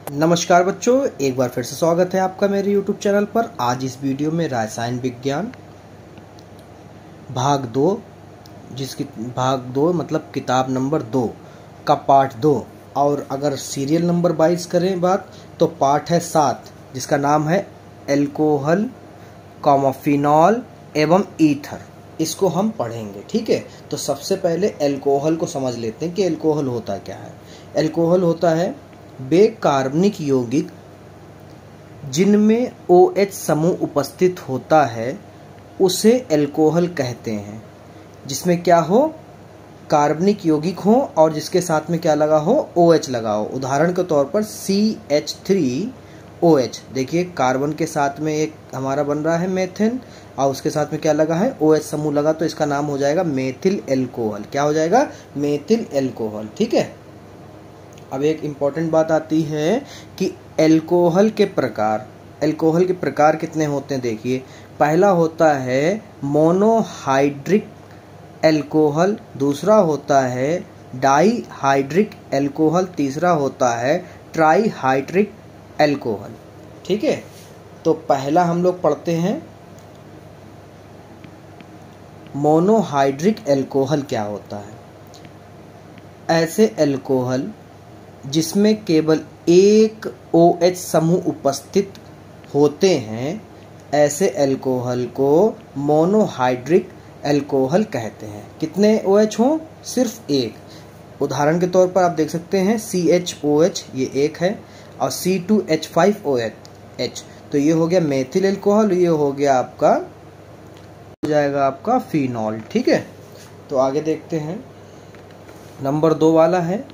नमस्कार बच्चों, एक बार फिर से स्वागत है आपका मेरे YouTube चैनल पर। आज इस वीडियो में रसायन विज्ञान भाग 2, जिसकी भाग 2 मतलब किताब नंबर 2 का पार्ट 2, और अगर सीरियल नंबर 22 करें बात तो पार्ट है 7, जिसका नाम है एल्कोहल, फिनॉल एवं ईथर। इसको हम पढ़ेंगे, ठीक है। तो सबसे पहले एल्कोहल को समझ लेते हैं कि एल्कोहल होता क्या है। एल्कोहल होता है वे कार्बनिक यौगिक जिनमें OH समूह उपस्थित होता है, उसे एल्कोहल कहते हैं। जिसमें क्या हो, कार्बनिक यौगिक हो और जिसके साथ में क्या लगा हो, OH लगा हो। उदाहरण के तौर पर CH3OH, देखिए कार्बन के साथ में एक हमारा बन रहा है मेथेन और उसके साथ में क्या लगा है, OH समूह लगा, तो इसका नाम हो जाएगा मेथिल एल्कोहल। क्या हो जाएगा, मेथिल एल्कोहल, ठीक है। अब एक इम्पॉर्टेंट बात आती है कि एल्कोहल के प्रकार कितने होते हैं। देखिए, पहला होता है मोनोहाइड्रिक एल्कोहल, दूसरा होता है डाईहाइड्रिक एल्कोहल, तीसरा होता है ट्राईहाइड्रिक एल्कोहल, ठीक है। तो पहला हम लोग पढ़ते हैं मोनोहाइड्रिक एल्कोहल क्या होता है। ऐसे एल्कोहल जिसमें केवल एक OH समूह उपस्थित होते हैं, ऐसे एल्कोहल को मोनोहाइड्रिक एल्कोहल कहते हैं। कितने OH हों, सिर्फ एक। उदाहरण के तौर पर आप देख सकते हैं CHOH, ये एक है, और C2H5OH, तो ये हो गया मेथिल एल्कोहल, ये हो गया आपका, हो जाएगा आपका फिनॉल, ठीक है। तो आगे देखते हैं, नंबर 2 वाला है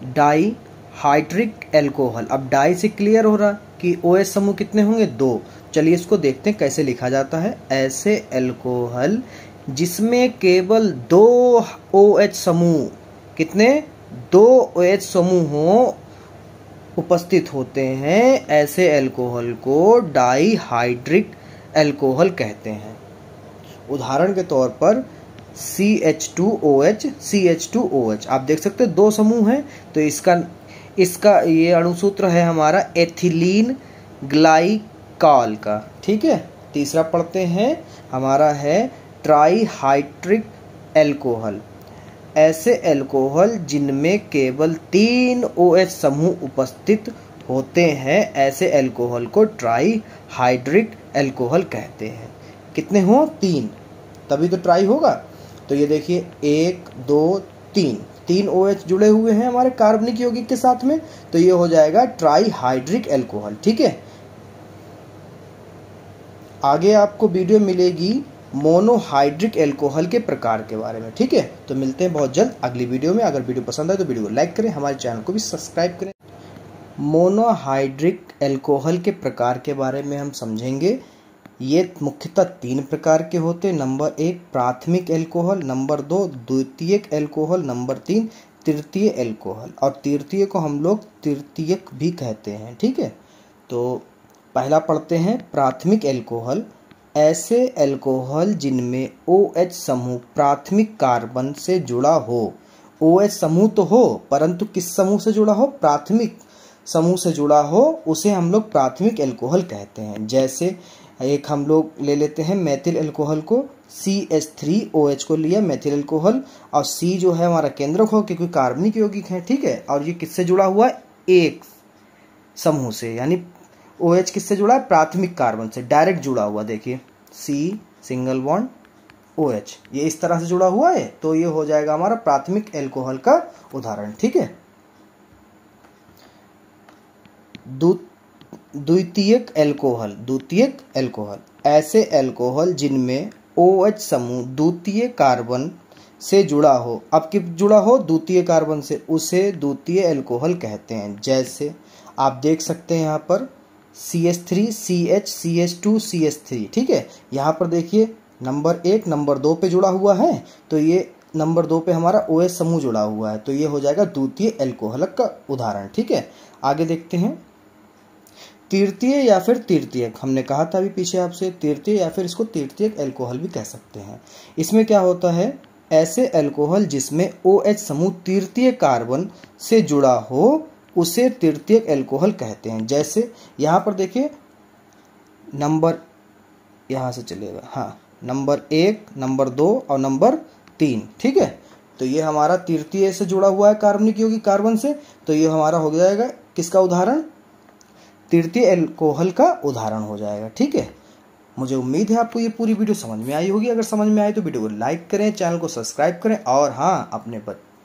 डाईहाइड्रिक एल्कोहल। अब डाई से क्लियर हो रहा कि OH समूह कितने होंगे, 2। चलिए इसको देखते हैं कैसे लिखा जाता है। ऐसे एल्कोहल जिसमें केवल 2 OH समूह, कितने, 2 OH समूह हो उपस्थित होते हैं, ऐसे एल्कोहल को डाईहाइड्रिक एल्कोहल कहते हैं। उदाहरण के तौर पर CH2OH, आप देख सकते हैं 2 समूह हैं, तो इसका ये अणुसूत्र है हमारा एथिलीन ग्लाइकॉल का, ठीक है। तीसरा पढ़ते हैं, हमारा है ट्राईहाइड्रिक एल्कोहल। ऐसे एल्कोहल जिनमें केवल 3 OH समूह उपस्थित होते हैं, ऐसे एल्कोहल को ट्राईहाइड्रिक एल्कोहल कहते हैं। कितने हो, 3, तभी तो ट्राई होगा। तो ये देखिए 1 2 3 OH जुड़े हुए हैं हमारे कार्बनिक यौगिक के साथ में, तो ये हो जाएगा ट्राईहाइड्रिक एल्कोहल, ठीक है। आगे आपको वीडियो मिलेगी मोनोहाइड्रिक एल्कोहल के प्रकार के बारे में, ठीक है। तो मिलते हैं बहुत जल्द अगली वीडियो में। अगर वीडियो पसंद आए तो वीडियो को लाइक करें, हमारे चैनल को भी सब्सक्राइब करें। मोनोहाइड्रिक एल्कोहल के प्रकार के बारे में हम समझेंगे। ये मुख्यतः 3 प्रकार के होते हैं। नंबर 1 प्राथमिक एल्कोहल, नंबर 2 द्वितीयक एल्कोहल, नंबर 3 तृतीय एल्कोहल। और तृतीय को हम लोग तृतीयक भी कहते हैं, ठीक है। तो पहला पढ़ते हैं प्राथमिक एल्कोहल। ऐसे एल्कोहल जिनमें OH समूह प्राथमिक कार्बन से जुड़ा हो। OH समूह तो हो, परंतु किस समूह से जुड़ा हो, प्राथमिक समूह से जुड़ा हो, उसे हम लोग प्राथमिक एल्कोहल कहते हैं। जैसे एक हम लोग ले लेते हैं मेथिल एल्कोहल को, CH3OH को लिया मेथिल एल्कोहल, और C जो है हमारा केंद्रक हो क्योंकि कार्बनिक यौगिक है, ठीक है। और ये किससे जुड़ा हुआ है, एक समूह से, यानी OH किससे जुड़ा है, प्राथमिक कार्बन से डायरेक्ट जुड़ा हुआ। देखिए C सिंगल बॉन्ड OH, ये इस तरह से जुड़ा हुआ है, तो ये हो जाएगा हमारा प्राथमिक एल्कोहल का उदाहरण, ठीक है। द्वितीयक एल्कोहल, ऐसे एल्कोहल जिनमें OH समूह द्वितीय कार्बन से जुड़ा हो। अब किस जुड़ा हो, द्वितीय कार्बन से, उसे द्वितीय एल्कोहल कहते हैं। जैसे आप देख सकते हैं यहाँ पर CH3 CH CH2 CH3, ठीक है। यहाँ पर देखिए नंबर 1 नंबर 2 पे जुड़ा हुआ है, तो ये नंबर 2 पे हमारा OH समूह जुड़ा हुआ है, तो ये हो जाएगा द्वितीय एल्कोहल का उदाहरण, ठीक है। आगे देखते हैं तृतीय या फिर तृतीयक। हमने कहा था अभी पीछे आपसे, तृतीय या फिर इसको तृतीयक एल्कोहल भी कह सकते हैं। इसमें क्या होता है, ऐसे एल्कोहल जिसमें OH समूह तृतीय कार्बन से जुड़ा हो, उसे तृतीयक एल्कोहल कहते हैं। जैसे यहाँ पर देखिए नंबर, यहाँ से चलेगा, हाँ, नंबर 1, नंबर 2 और नंबर 3, ठीक है। तो ये हमारा तृतीय से जुड़ा हुआ है कार्बनिक यौगिक कार्बन से, तो ये हमारा हो जाएगा किसका उदाहरण, तृतीय एल्कोहल का उदाहरण हो जाएगा, ठीक है। मुझे उम्मीद है आपको ये पूरी वीडियो समझ में आई होगी। अगर समझ में आई तो वीडियो को लाइक करें, चैनल को सब्सक्राइब करें और हाँ, अपने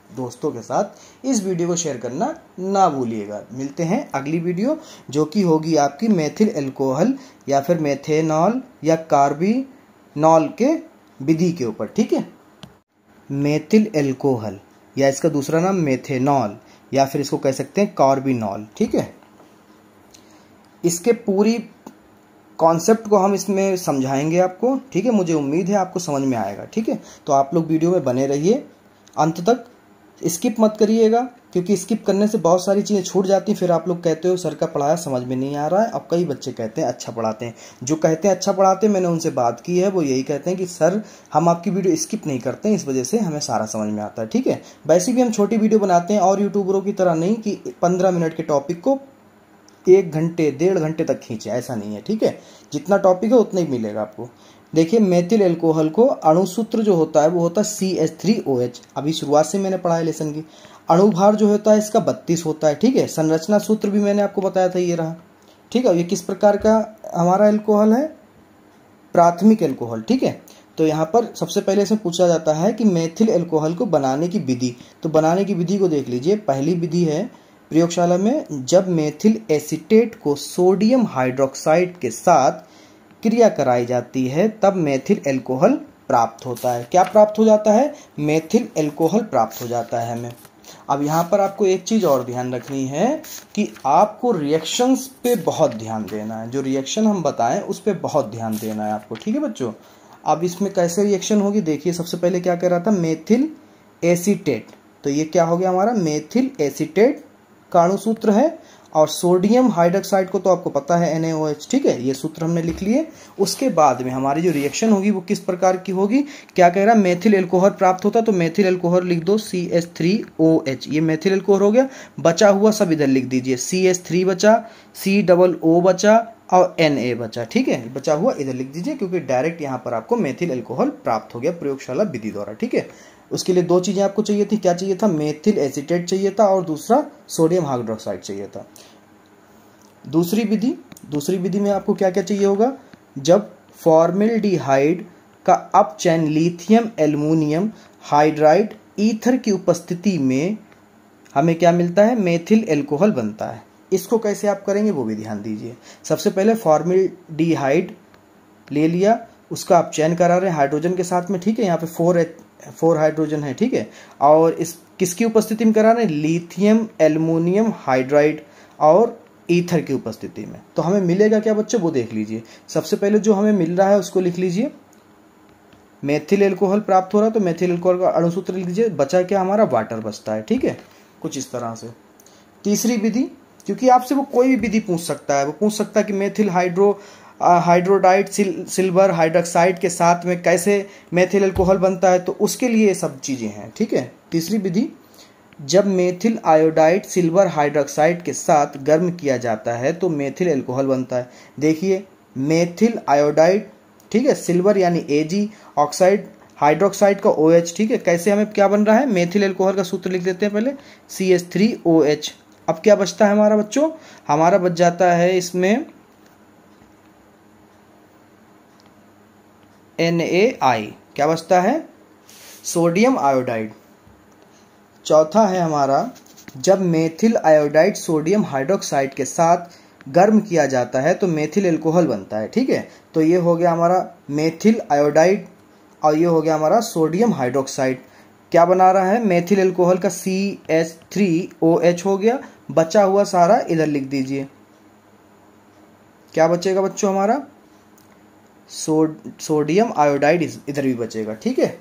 दोस्तों के साथ इस वीडियो को शेयर करना ना भूलिएगा। मिलते हैं अगली वीडियो जो कि होगी आपकी मेथिल एल्कोहल या फिर मेथेनॉल या कार्बिनॉल के विधि के ऊपर, ठीक है। मेथिल एल्कोहल या इसका दूसरा नाम मेथेनॉल या फिर इसको कह सकते हैं कार्बिनॉल, ठीक है। इसके पूरी कॉन्सेप्ट को हम इसमें समझाएंगे आपको, ठीक है। मुझे उम्मीद है आपको समझ में आएगा, ठीक है। तो आप लोग वीडियो में बने रहिए अंत तक, स्किप मत करिएगा, क्योंकि स्किप करने से बहुत सारी चीज़ें छूट जाती हैं। फिर आप लोग कहते हो सर का पढ़ाया समझ में नहीं आ रहा है। अब कई बच्चे कहते हैं अच्छा पढ़ाते हैं, जो कहते हैं अच्छा पढ़ाते हैं, मैंने उनसे बात की है, वो यही कहते हैं कि सर हम आपकी वीडियो स्किप नहीं करते हैं, इस वजह से हमें सारा समझ में आता है, ठीक है। वैसे भी हम छोटी वीडियो बनाते हैं और यूट्यूबरों की तरह नहीं कि 15 मिनट के टॉपिक को 1 घंटे 1.5 घंटे तक खींचे, ऐसा नहीं है, ठीक है। जितना टॉपिक है उतना ही मिलेगा आपको। देखिए मेथिल एल्कोहल को अणुसूत्र जो होता है वो होता है CH3OH। अभी शुरुआत से मैंने पढ़ा है लेसन की। अणुभार जो होता है इसका 32 होता है, ठीक है। संरचना सूत्र भी मैंने आपको बताया था, ये रहा, ठीक है। ये किस प्रकार का हमारा एल्कोहल है, प्राथमिक एल्कोहल, ठीक है। तो यहाँ पर सबसे पहले इसमें पूछा जाता है कि मेथिल एल्कोहल को बनाने की विधि। तो बनाने की विधि को देख लीजिए। पहली विधि है प्रयोगशाला में, जब मेथिल एसीटेट को सोडियम हाइड्रोक्साइड के साथ क्रिया कराई जाती है तब मेथिल एल्कोहल प्राप्त होता है। क्या प्राप्त हो जाता है, मेथिल एल्कोहल प्राप्त हो जाता है हमें। अब यहाँ पर आपको एक चीज़ और ध्यान रखनी है कि आपको रिएक्शंस पे बहुत ध्यान देना है। जो रिएक्शन हम बताएं उस पर बहुत ध्यान देना है आपको, ठीक है बच्चों। अब इसमें कैसे रिएक्शन होगी देखिए। सबसे पहले क्या कह रहा था, मेथिल एसीटेट, तो ये क्या हो गया हमारा, मेथिल एसीटेट का अणुसूत्र है। और सोडियम हाइड्रोक्साइड को तो आपको पता है NaOH, ठीक है। ये सूत्र हमने लिख लिए। उसके बाद में हमारी जो रिएक्शन होगी वो किस प्रकार की होगी, क्या कह रहा है, मेथिल एल्कोहल प्राप्त होता है। तो मेथिल एल्कोहल लिख दो CH3OH, ये मेथिल एल्कोहल हो गया। बचा हुआ सब इधर लिख दीजिए, CH3 बचा, COO बचा और Na बचा, ठीक है। बचा हुआ इधर लिख दीजिए, क्योंकि डायरेक्ट यहाँ पर आपको मेथिल एल्कोहल प्राप्त हो गया प्रयोगशाला विधि द्वारा, ठीक है। उसके लिए 2 चीज़ें आपको चाहिए थी। क्या चाहिए था, मेथिल एसीटेट चाहिए था और दूसरा सोडियम हाइड्रोक्साइड चाहिए था। दूसरी विधि में आपको क्या क्या चाहिए होगा, जब फॉर्मेल्डिहाइड का अपचयन लिथियम एल्युमिनियम हाइड्राइड ईथर की उपस्थिति में हमें क्या मिलता है, मेथिल एल्कोहल बनता है। इसको कैसे आप करेंगे वो भी ध्यान दीजिए। सबसे पहले फॉर्मेल्डिहाइड ले लिया, उसका अपचयन करा रहे हैं हाइड्रोजन के साथ में, ठीक है। यहाँ पे 4 हाइड्रोजन है, ठीक है। और इस किसकी उपस्थिति में करा रहे हैं, लिथियम एल्युमिनियम हाइड्राइड और ईथर की उपस्थिति में। तो हमें मिलेगा क्या बच्चों, वो देख लीजिए। सबसे पहले जो हमें मिल रहा है उसको लिख लीजिए, मेथिल एल्कोहल प्राप्त हो रहा है तो मेथिल एल्कोहल का अणुसूत्र लिख लीजिए। बचा क्या हमारा, वाटर बचता है, ठीक है, कुछ इस तरह से। तीसरी विधि, क्योंकि आपसे वो कोई भी विधि पूछ सकता है, वो पूछ सकता है कि मेथिल हाइड्रोडाइड सिल्वर हाइड्रोक्साइड के साथ में कैसे मेथिल एल्कोहल बनता है, तो उसके लिए ये सब चीजें हैं, ठीक है। तीसरी विधि, जब मेथिल आयोडाइड सिल्वर हाइड्रोक्साइड के साथ गर्म किया जाता है तो मेथिल एल्कोहल बनता है। देखिए मेथिल आयोडाइड, ठीक है, सिल्वर यानी Ag, ऑक्साइड हाइड्रोक्साइड का OH, ठीक है। कैसे हमें क्या बन रहा है, मेथिल एल्कोहल का सूत्र लिख देते हैं पहले, CH3OH। अब क्या बचता है हमारा बच्चों, हमारा बच जाता है इसमें NaI, क्या बचता है, सोडियम आयोडाइड। चौथा है हमारा, जब मेथिल आयोडाइड सोडियम हाइड्रोक्साइड के साथ गर्म किया जाता है तो मेथिल एल्कोहल बनता है, ठीक है। तो ये हो गया हमारा मेथिल आयोडाइड और ये हो गया हमारा सोडियम हाइड्रोक्साइड। क्या बना रहा है, मेथिल एल्कोहल का CH3OH हो गया। बचा हुआ सारा इधर लिख दीजिए। क्या बचेगा बच्चों हमारा, सोडियम आयोडाइड इधर भी बचेगा, ठीक है।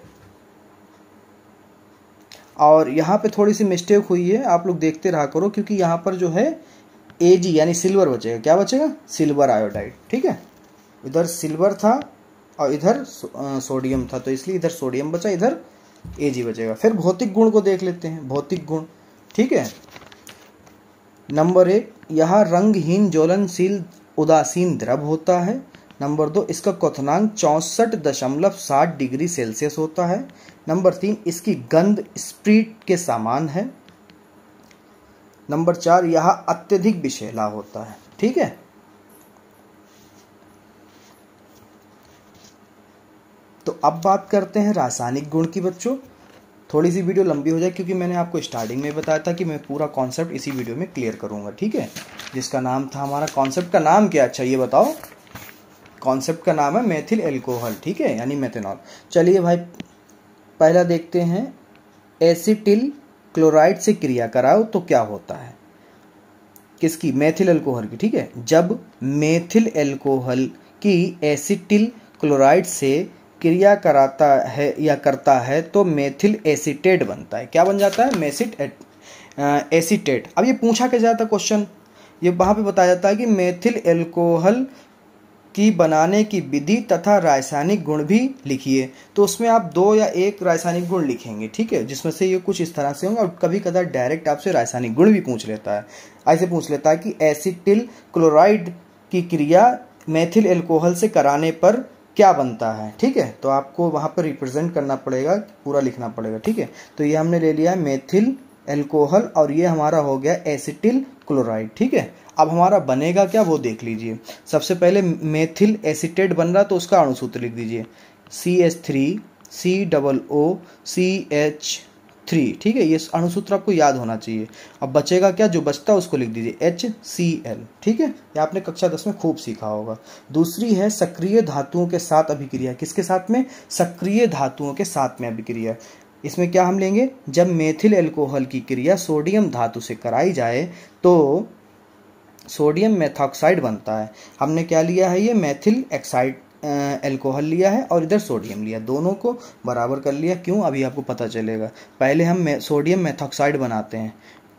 और यहाँ पे थोड़ी सी मिस्टेक हुई है, आप लोग देखते रहा करो, क्योंकि यहाँ पर जो है Ag यानी सिल्वर बचेगा। क्या बचेगा, सिल्वर आयोडाइड, ठीक है। इधर सिल्वर था और इधर सोडियम था, तो इसलिए इधर सोडियम बचा, इधर Ag बचेगा। फिर भौतिक गुण को देख लेते हैं, भौतिक गुण, ठीक है। नंबर 1, यह रंगहीन ज्वलनशील उदासीन द्रव होता है। नंबर 2, इसका क्वथनांक 64.7 डिग्री सेल्सियस होता है। नंबर 3, इसकी गंध स्प्रीट के समान है। नंबर 4, यह अत्यधिक विषैला होता है। ठीक है, तो अब बात करते हैं रासायनिक गुण की बच्चों। थोड़ी सी वीडियो लंबी हो जाए क्योंकि मैंने आपको स्टार्टिंग में बताया था कि मैं पूरा कॉन्सेप्ट इसी वीडियो में क्लियर करूंगा। ठीक है, जिसका नाम था हमारा, कॉन्सेप्ट का नाम क्या? अच्छा ये बताओ, कॉन्सेप्ट का नाम है मेथिल एल्कोहल। ठीक है, यानी मेथनॉल। चलिए भाई, पहला देखते हैं, एसिटिल क्लोराइड से क्रिया कराओ तो क्या होता है? किसकी? मेथिल एल्कोहल की। ठीक है, जब मेथिल एल्कोहल की एसिटिल क्लोराइड से क्रिया कराता है या करता है तो मेथिल एसीटेट बनता है। क्या बन जाता है? एसीटेट। अब ये पूछा क्या जाता है क्वेश्चन, ये वहाँ पे बताया जाता है कि मेथिल एल्कोहल की बनाने की विधि तथा रासायनिक गुण भी लिखिए। तो उसमें आप 2 या 1 रासायनिक गुण लिखेंगे। ठीक है, जिसमें से ये कुछ इस तरह से होंगे, और कभी कभार डायरेक्ट आपसे रासायनिक गुण भी पूछ लेता है। ऐसे पूछ लेता है कि एसिटिल क्लोराइड की क्रिया मेथिल एल्कोहल से कराने पर क्या बनता है। ठीक है, तो आपको वहाँ पर रिप्रेजेंट करना पड़ेगा, पूरा लिखना पड़ेगा। ठीक है, तो ये हमने ले लिया है मेथिल एल्कोहल और ये हमारा हो गया एसिटिल क्लोराइड। ठीक है, अब हमारा बनेगा क्या वो देख लीजिए। सबसे पहले मेथिल एसीटेट बन रहा तो उसका अणुसूत्र लिख दीजिए, CH3COOCH3। ठीक है, ये अणुसूत्र आपको याद होना चाहिए। अब बचेगा क्या? जो बचता है उसको लिख दीजिए HCl। ठीक है, ये आपने कक्षा 10 में खूब सीखा होगा। दूसरी है सक्रिय धातुओं के साथ अभिक्रिया। किसके साथ में? सक्रिय धातुओं के साथ में अभिक्रिया। इसमें क्या हम लेंगे? जब मेथिल एल्कोहल की क्रिया सोडियम धातु से कराई जाए तो सोडियम मेथॉक्साइड बनता है। हमने क्या लिया है? ये मेथिल एक्साइड एल्कोहल लिया है और इधर सोडियम लिया, दोनों को बराबर कर लिया। क्यों? अभी आपको पता चलेगा। पहले हम सोडियम मेथॉक्साइड बनाते हैं,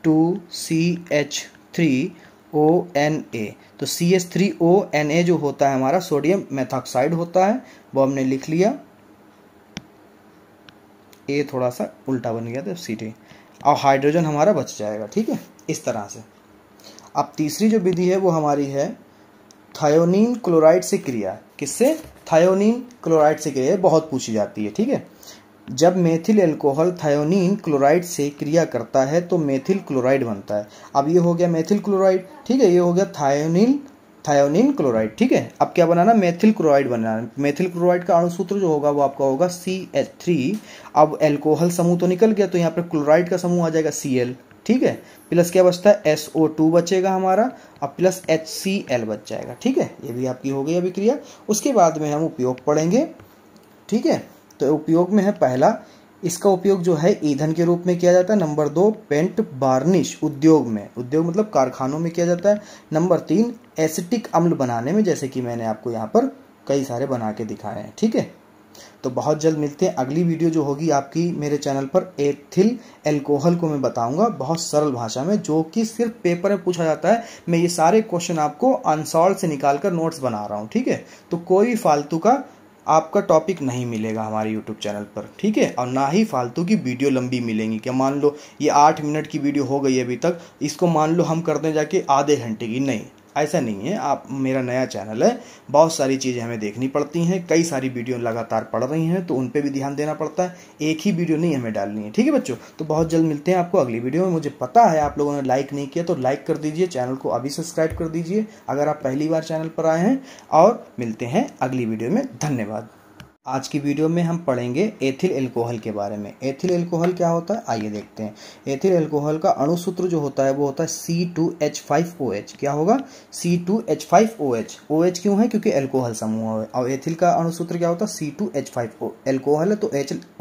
2CH3ONA। तो CH3ONA जो होता है हमारा सोडियम मेथॉक्साइड होता है, वो हमने लिख लिया। ए थोड़ा सा उल्टा बन गया था, सीधे, और हाइड्रोजन हमारा बच जाएगा। ठीक है, इस तरह से। अब तीसरी जो विधि है वो हमारी है थायोनीन क्लोराइड से क्रिया। किससे? थायोनीन क्लोराइड से क्रिया, बहुत पूछी जाती है। ठीक है, जब मेथिल एल्कोहल थायोनीन क्लोराइड से क्रिया करता है तो मेथिल क्लोराइड बनता है। अब ये हो गया मेथिल क्लोराइड। ठीक है, ये हो गया थायोनीन क्लोराइड। ठीक है, अब क्या बनाना? मेथिल क्लोराइड बनाना। मेथिल क्लोराइड का अणुसूत्र जो होगा वो आपका होगा CH3। अब एल्कोहल समूह तो निकल गया, तो यहाँ पर क्लोराइड का समूह आ जाएगा Cl। ठीक है, प्लस क्या बचता है? SO2 बचेगा हमारा, अब प्लस HCl बच जाएगा। ठीक है, ये भी आपकी हो गई अभिक्रिया। उसके बाद में हम उपयोग पढ़ेंगे। ठीक है, तो उपयोग में है पहला, इसका उपयोग जो है ईंधन के रूप में किया जाता है। नंबर 2, पेंट बार्निश उद्योग में, उद्योग मतलब कारखानों में किया जाता है। नंबर 3, एसिटिक अम्ल बनाने में, जैसे कि मैंने आपको यहाँ पर कई सारे बना के दिखाए हैं। ठीक है, तो बहुत जल्द मिलते हैं। अगली वीडियो जो होगी आपकी मेरे चैनल पर, एथिल एल्कोहल को मैं बताऊंगा बहुत सरल भाषा में, जो कि सिर्फ पेपर में पूछा जाता है। मैं ये सारे क्वेश्चन आपको अनसॉल्व से निकालकर नोट्स बना रहा हूँ। ठीक है, तो कोई फालतू का आपका टॉपिक नहीं मिलेगा हमारे YouTube चैनल पर। ठीक है, और ना ही फालतू की वीडियो लंबी मिलेंगी। क्या मान लो ये 8 मिनट की वीडियो हो गई अभी तक, इसको मान लो हम कर दें जाके आधे घंटे की, नहीं, ऐसा नहीं है। आप, मेरा नया चैनल है, बहुत सारी चीज़ें हमें देखनी पड़ती हैं, कई सारी वीडियो लगातार पड़ रही हैं, तो उन पे भी ध्यान देना पड़ता है। एक ही वीडियो नहीं हमें डालनी है। ठीक है बच्चों, तो बहुत जल्द मिलते हैं आपको अगली वीडियो में। मुझे पता है आप लोगों ने लाइक नहीं किया, तो लाइक कर दीजिए, चैनल को अभी सब्सक्राइब कर दीजिए अगर आप पहली बार चैनल पर आए हैं, और मिलते हैं अगली वीडियो में। धन्यवाद। आज की वीडियो में हम पढ़ेंगे एथिल एल्कोहल के बारे में। एथिल एल्कोहल क्या होता है, आइए देखते हैं। एथिल एल्कोहल का अणुसूत्र जो होता है वो होता है C2H5OH। क्या होगा? C2H5OH। OH क्यों है? क्योंकि एल्कोहल समूह है। और एथिल का अणुसूत्र क्या होता है? C2H5O। एल्कोहल है तो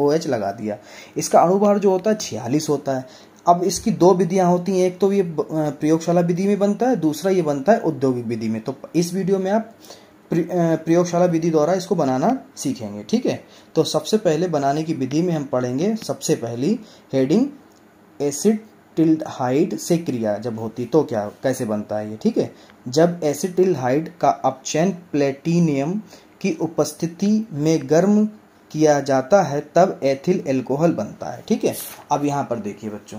OH लगा दिया। इसका अणुभार जो होता है 46 होता है। अब इसकी 2 विधियां होती हैं, एक तो ये प्रयोगशाला विधि में बनता है, दूसरा ये बनता है औद्योगिक विधि में। तो इस वीडियो में आप प्रयोगशाला विधि द्वारा इसको बनाना सीखेंगे। ठीक है, तो सबसे पहले बनाने की विधि में हम पढ़ेंगे, सबसे पहली हेडिंग, एसिटिल्हाइड से क्रिया जब होती तो क्या, कैसे बनता है ये। ठीक है, जब एसिटिल्हाइड का अपचयन प्लेटिनियम की उपस्थिति में गर्म किया जाता है तब एथिल एल्कोहल बनता है। ठीक है, अब यहाँ पर देखिए बच्चों,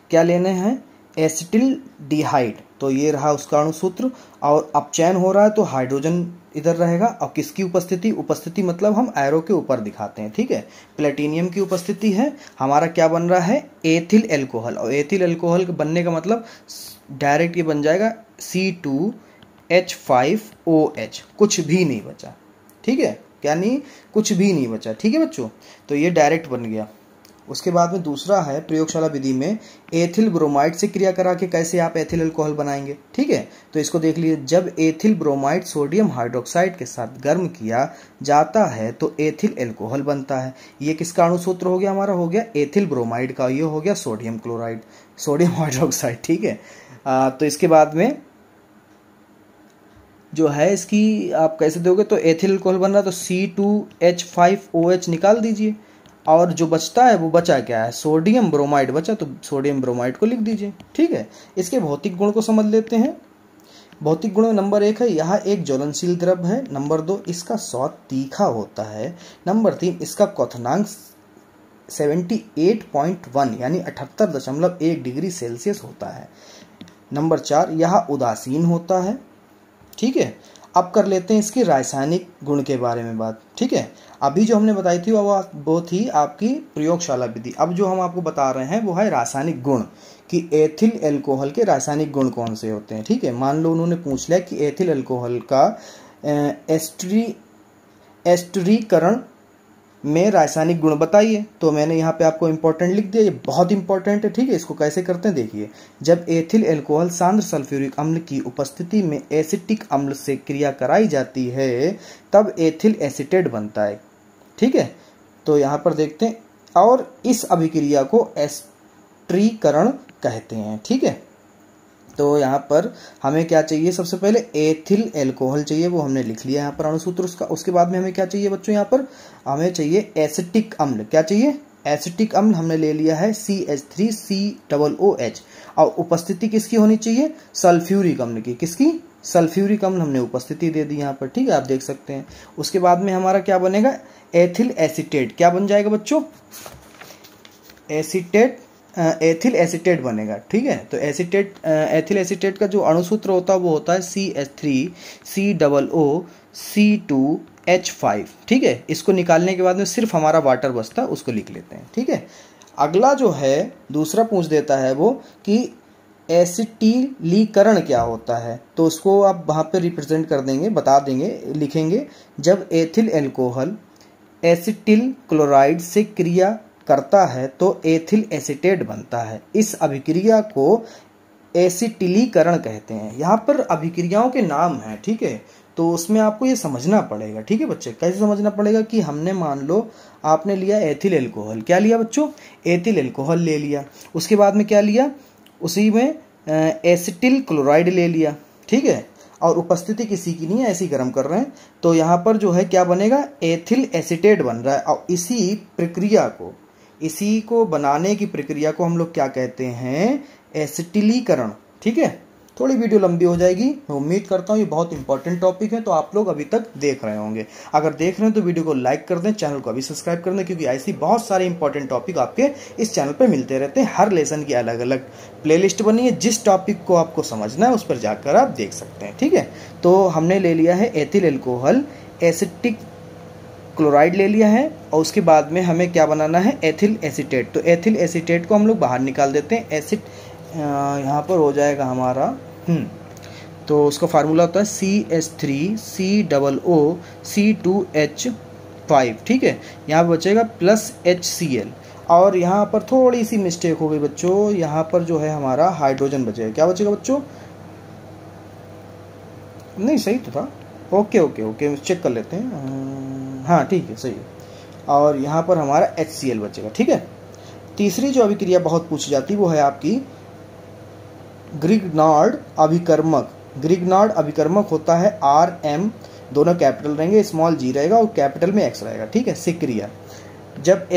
क्या लेने हैं? एसिटिल्डिहाइड, तो ये रहा उसका अणुसूत्र। और अपचयन हो रहा है तो हाइड्रोजन इधर रहेगा। और किसकी उपस्थिति, उपस्थिति मतलब हम एरो के ऊपर दिखाते हैं, ठीक है। प्लेटिनियम की उपस्थिति है, हमारा क्या बन रहा है, एथिल एल्कोहल। और एथिल एल्कोहल बनने का मतलब डायरेक्ट ये बन जाएगा C2H5OH, कुछ भी नहीं बचा, ठीक है, क्या नहीं, कुछ भी नहीं बचा, ठीक है बच्चों। तो ये डायरेक्ट बन गया। उसके बाद में दूसरा है प्रयोगशाला विधि में एथिल ब्रोमाइड से क्रिया करा के कैसे आप एथिल अल्कोहल बनाएंगे, ठीक है। तो इसको देख लीजिए, जब एथिल ब्रोमाइड सोडियम हाइड्रोक्साइड के साथ गर्म किया जाता है तो एथिल अल्कोहल बनता है। ये किसका अणुसूत्र हो गया, हमारा हो गया एथिल ब्रोमाइड का, ये हो गया सोडियम क्लोराइड, सोडियम हाइड्रोक्साइड, ठीक है। तो इसके बाद में जो है इसकी आप कैसे दोगे, तो एथिल अल्कोहल बन रहा तो C2H5OH निकाल दीजिए, और जो बचता है वो बचा क्या है, सोडियम ब्रोमाइड बचा, तो सोडियम ब्रोमाइड को लिख दीजिए, ठीक है। इसके भौतिक गुण को समझ लेते हैं। भौतिक गुण नंबर 1 है, यह एक ज्वलनशील द्रव है। नंबर 2, इसका स्वाद तीखा होता है। नंबर 3, इसका क्वथनांक 78.1 यानी 78.1 डिग्री सेल्सियस होता है। नंबर 4, यह उदासीन होता है, ठीक है। अब कर लेते हैं इसकी रासायनिक गुण के बारे में बात, ठीक है। अभी जो हमने बताई थी वो थी आपकी प्रयोगशाला विधि। अब जो हम आपको बता रहे हैं वो है रासायनिक गुण, कि एथिल अल्कोहल के रासायनिक गुण कौन से होते हैं, ठीक है। मान लो उन्होंने पूछ लिया कि एथिल अल्कोहल का एस्टरीकरण में रासायनिक गुण बताइए, तो मैंने यहाँ पे आपको इंपॉर्टेंट लिख दिया, ये बहुत इंपॉर्टेंट है, ठीक है। इसको कैसे करते हैं देखिए, जब एथिल अल्कोहल सांद्र सल्फ्यूरिक अम्ल की उपस्थिति में एसिटिक अम्ल से क्रिया कराई जाती है तब एथिल एसीटेट बनता है, ठीक है। तो यहाँ पर देखते हैं, और इस अभिक्रिया को एस्टरीकरण कहते हैं, ठीक है। तो यहाँ पर हमें क्या चाहिए, सबसे पहले एथिल अल्कोहल चाहिए, वो हमने लिख लिया यहाँ पर अणुसूत्र उसका। उसके बाद में हमें क्या चाहिए बच्चों, यहाँ पर हमें चाहिए एसिटिक अम्ल, क्या चाहिए, एसिटिक अम्ल हमने ले लिया है CH3COOH। और उपस्थिति किसकी होनी चाहिए, सल्फ्यूरिक अम्ल की, किसकी, सल्फ्यूरिक अम्ल हमने उपस्थिति दे दी यहाँ पर, ठीक है, आप देख सकते हैं। उसके बाद में हमारा क्या बनेगा, एथिल एसीटेट, क्या बन जाएगा बच्चों, एसीटेट, एथिल एसीटेट बनेगा, ठीक है। तो एसीटेट, एथिल एसीटेट का जो अणुसूत्र होता है वो होता है CH3COOC2H5, ठीक है। इसको निकालने के बाद में सिर्फ हमारा वाटर बचता है, उसको लिख लेते हैं, ठीक है। अगला जो है दूसरा पूछ देता है वो कि एसिटिलीकरण क्या होता है, तो उसको आप वहाँ पे रिप्रेजेंट कर देंगे, बता देंगे, लिखेंगे, जब एथिल अल्कोहल एसिटिल क्लोराइड से क्रिया करता है तो एथिल एसीटेट बनता है। इस अभिक्रिया को एसिटिलीकरण कहते हैं। यहाँ पर अभिक्रियाओं के नाम हैं, ठीक है, तो उसमें आपको ये समझना पड़ेगा, ठीक है बच्चे। कैसे समझना पड़ेगा कि हमने मान लो आपने लिया एथिल अल्कोहल, क्या लिया बच्चों, एथिल अल्कोहल ले लिया। उसके बाद में क्या लिया, उसी में एसिटिल क्लोराइड ले लिया, ठीक है, और उपस्थिति किसी की नहीं है, ऐसी गर्म कर रहे हैं, तो यहाँ पर जो है क्या बनेगा, एथिल एसीटेट बन रहा है। और इसी प्रक्रिया को, इसी को बनाने की प्रक्रिया को हम लोग क्या कहते हैं, एसिटिलीकरण, ठीक है। थोड़ी वीडियो लंबी हो जाएगी, मैं उम्मीद करता हूँ ये बहुत इंपॉर्टेंट टॉपिक है, तो आप लोग अभी तक देख रहे होंगे। अगर देख रहे हैं तो वीडियो को लाइक कर दें, चैनल को अभी सब्सक्राइब कर दें, क्योंकि ऐसी बहुत सारे इंपॉर्टेंट टॉपिक आपके इस चैनल पर मिलते रहते हैं। हर लेसन की अलग अलग प्लेलिस्ट बनी है, जिस टॉपिक को आपको समझना है उस पर जाकर आप देख सकते हैं, ठीक है। तो हमने ले लिया है एथिल अल्कोहल एसिटिक क्लोराइड ले लिया है, और उसके बाद में हमें क्या बनाना है, एथिल एसीटेट। तो एथिल एसीटेट को हम लोग बाहर निकाल देते हैं, एसिड यहाँ पर हो जाएगा हमारा, तो उसका फार्मूला होता है CH3COOC2H5, ठीक है। यहाँ बचेगा प्लस HCl, और यहाँ पर थोड़ी सी मिस्टेक हो गई बच्चों, यहाँ पर जो है हमारा हाइड्रोजन बचेगा, क्या बचेगा बच्चों, नहीं सही तो था, ओके ओके ओके चेक कर लेते हैं, हाँ ठीक है सही है, और यहाँ पर हमारा HCl बचेगा, ठीक है। तीसरी जो अभिक्रिया बहुत पूछी जाती है वो है आपकी ग्रिग्नार्ड अभिकर्मक। ग्रिग्नार्ड अभिकर्मक होता है RM, दोनों कैपिटल रहेंगे, स्मॉल g रहेगा और कैपिटल में x रहेगा, ठीक है। सिक्रिया, जब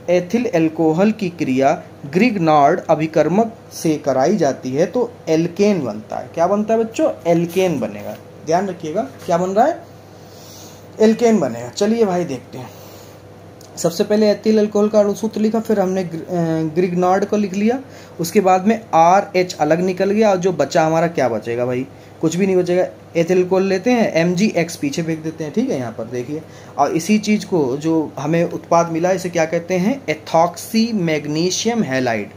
एथिल अल्कोहल की क्रिया ग्रिग्नार्ड अभिकर्मक से कराई जाती है तो एल्केन बनता है, क्या बनता है बच्चों, एल्केन बनेगा, ध्यान रखिएगा क्या बन रहा है, एल्केन बनेगा। चलिए भाई देखते हैं, सबसे पहले एथिल अल्कोहल का अणुसूत्र लिखा, फिर हमने ग्रिग्नार्ड को लिख लिया, उसके बाद में RH अलग निकल गया, और जो बचा हमारा क्या बचेगा भाई, कुछ भी नहीं बचेगा। एथिल अल्कोहल लेते हैं, MgX पीछे फेंक देते हैं, ठीक है, यहाँ पर देखिए। और इसी चीज़ को जो हमें उत्पाद मिला इसे क्या कहते हैं, एथॉक्सी मैग्नीशियम हैलाइड।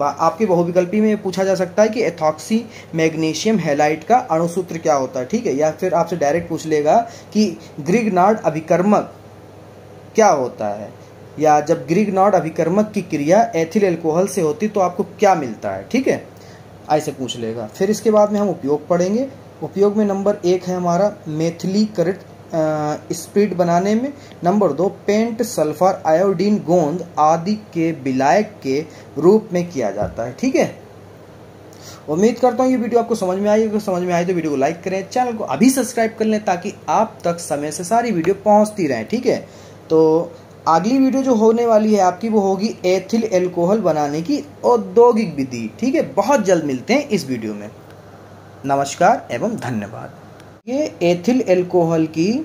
आपके बहुविकल्पी में पूछा जा सकता है कि एथॉक्सी मैग्नीशियम हैलाइड का अणुसूत्र क्या होता है, ठीक है, या फिर आपसे डायरेक्ट पूछ लेगा कि ग्रिग्नार्ड अभिकर्मक क्या होता है, या जब ग्रिग्नार्ड अभिकर्मक की क्रिया एथिल अल्कोहल से होती तो आपको क्या मिलता है, ठीक है, ऐसे पूछ लेगा। फिर इसके बाद में हम उपयोग पढ़ेंगे। उपयोग में नंबर 1 है हमारा मेथिलीकृत स्पीड बनाने में, नंबर 2 पेंट सल्फर आयोडीन गोंद आदि के विलायक के रूप में किया जाता है, ठीक है। उम्मीद करता हूँ ये वीडियो आपको समझ में आई। अगर समझ में आई तो वीडियो को लाइक करें, चैनल को अभी सब्सक्राइब कर लें ताकि आप तक समय से सारी वीडियो पहुँचती रहें, ठीक है। तो अगली वीडियो जो होने वाली है आपकी वो होगी एथिल अल्कोहल बनाने की औद्योगिक विधि, ठीक है। बहुत जल्द मिलते हैं इस वीडियो में। नमस्कार एवं धन्यवाद। ये एथिल अल्कोहल की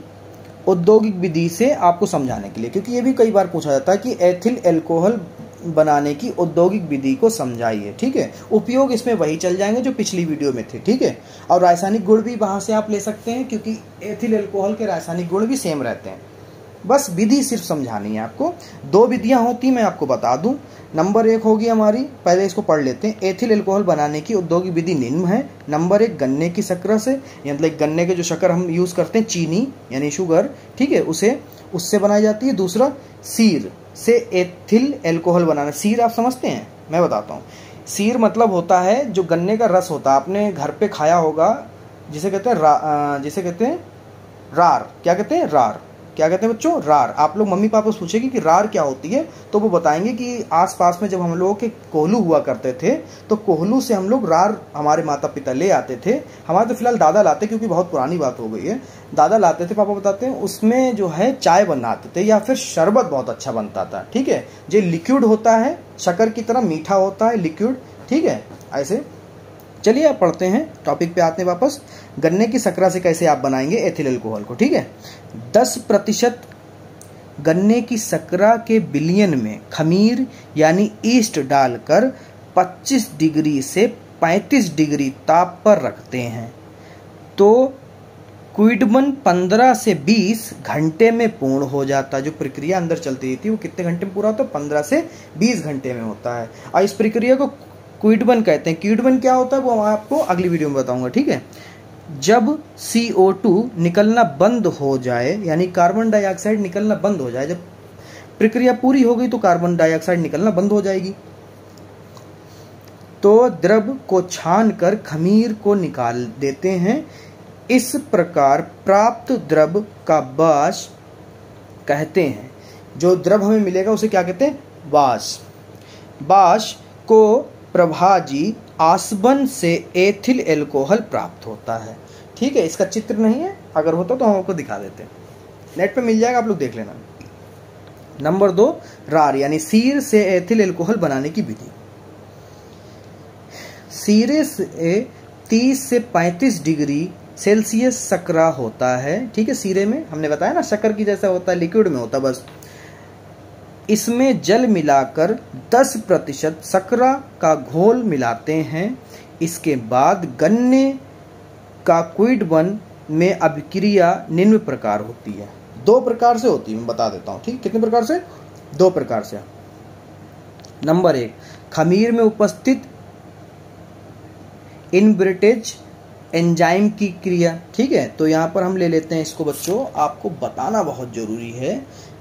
औद्योगिक विधि से आपको समझाने के लिए, क्योंकि ये भी कई बार पूछा जाता है कि एथिल अल्कोहल बनाने की औद्योगिक विधि को समझाइए, ठीक है। उपयोग इसमें वही चल जाएंगे जो पिछली वीडियो में थे, ठीक है। और रासायनिक गुण भी वहाँ से आप ले सकते हैं, क्योंकि एथिल अल्कोहल के रासायनिक गुण भी सेम रहते हैं। बस विधि सिर्फ समझानी है आपको। 2 विधियाँ होती मैं आपको बता दूं। नंबर 1 होगी हमारी, पहले इसको पढ़ लेते हैं। एथिल अल्कोहल बनाने की औद्योगिक विधि निम्न है। नंबर 1 गन्ने की शक्कर से, मतलब गन्ने के जो शक्कर हम यूज़ करते हैं, चीनी यानी शुगर, ठीक है, उससे बनाई जाती है। दूसरा सीर से एथिल अल्कोहल बनाना। सीर आप समझते हैं, मैं बताता हूँ। सीर मतलब होता है जो गन्ने का रस होता है, आपने घर पे खाया होगा, जिसे कहते हैं रार। क्या कहते हैं, रार। क्या कहते हैं बच्चों, रार। आप लोग मम्मी पापा से पूछेंगे कि रार क्या होती है, तो वो बताएंगे कि आसपास में जब हम लोगों के कोहलू हुआ करते थे तो कोहलू से हम लोग रार हमारे माता पिता ले आते थे। हमारे तो फिलहाल दादा लाते, क्योंकि बहुत पुरानी बात हो गई है, दादा लाते थे, पापा बताते हैं। उसमें जो है चाय बनाते थे या फिर शरबत बहुत अच्छा बनता था, ठीक है। जो लिक्विड होता है, शक्कर की तरह मीठा होता है, लिक्विड, ठीक है। ऐसे चलिए आप पढ़ते हैं, टॉपिक पे आते हैं वापस। गन्ने की शक्कर से कैसे आप बनाएंगे एथिल अल्कोहल को, ठीक है। 10% गन्ने की शक्कर के विलयन में खमीर यानी ईस्ट डालकर 25 डिग्री से 35 डिग्री ताप पर रखते हैं तो क्विडमन 15 से 20 घंटे में पूर्ण हो जाता है। जो प्रक्रिया अंदर चलती थी वो कितने घंटे में पूरा होता है, 15 से 20 घंटे में होता है। और इस प्रक्रिया को क्विडमन कहते हैं। क्विडमन क्या होता है वो मैं आपको अगली वीडियो में बताऊंगा, ठीक है। जब CO2 निकलना बंद हो जाए, यानी कार्बन डाइऑक्साइड निकलना बंद हो जाए, जब प्रक्रिया पूरी हो गई तो कार्बन डाइऑक्साइड निकलना बंद हो जाएगी, तो द्रव को छानकर खमीर को निकाल देते हैं। इस प्रकार प्राप्त द्रव का वाष्प कहते हैं। जो द्रव हमें मिलेगा उसे क्या कहते हैं, वाष्प। वाष्प को प्रभाजी आसबन से एथिल अल्कोहल प्राप्त होता है, ठीक है। इसका चित्र नहीं है, अगर होता तो हम आपको दिखा देते, नेट पे मिल जाएगा, आप लोग देख लेना। नंबर 2 रार यानी सीर से एथिल अल्कोहल बनाने की विधि। सीरे से 30 से 35 डिग्री सेल्सियस शक्कर होता है, ठीक है। सीरे में हमने बताया ना शक्कर की जैसा होता है, लिक्विड में होता है बस। इसमें जल मिलाकर 10% शक्कर का घोल मिलाते हैं। इसके बाद गन्ने का क्विडमन में अभिक्रिया निम्न प्रकार होती है। 2 प्रकार से होती है, मैं बता देता हूँ, ठीक। कितने प्रकार से, 2 प्रकार से। नंबर 1 खमीर में उपस्थित इनब्रिटेज एंजाइम की क्रिया, ठीक है। तो यहाँ पर हम ले लेते हैं इसको बच्चों, आपको बताना बहुत जरूरी है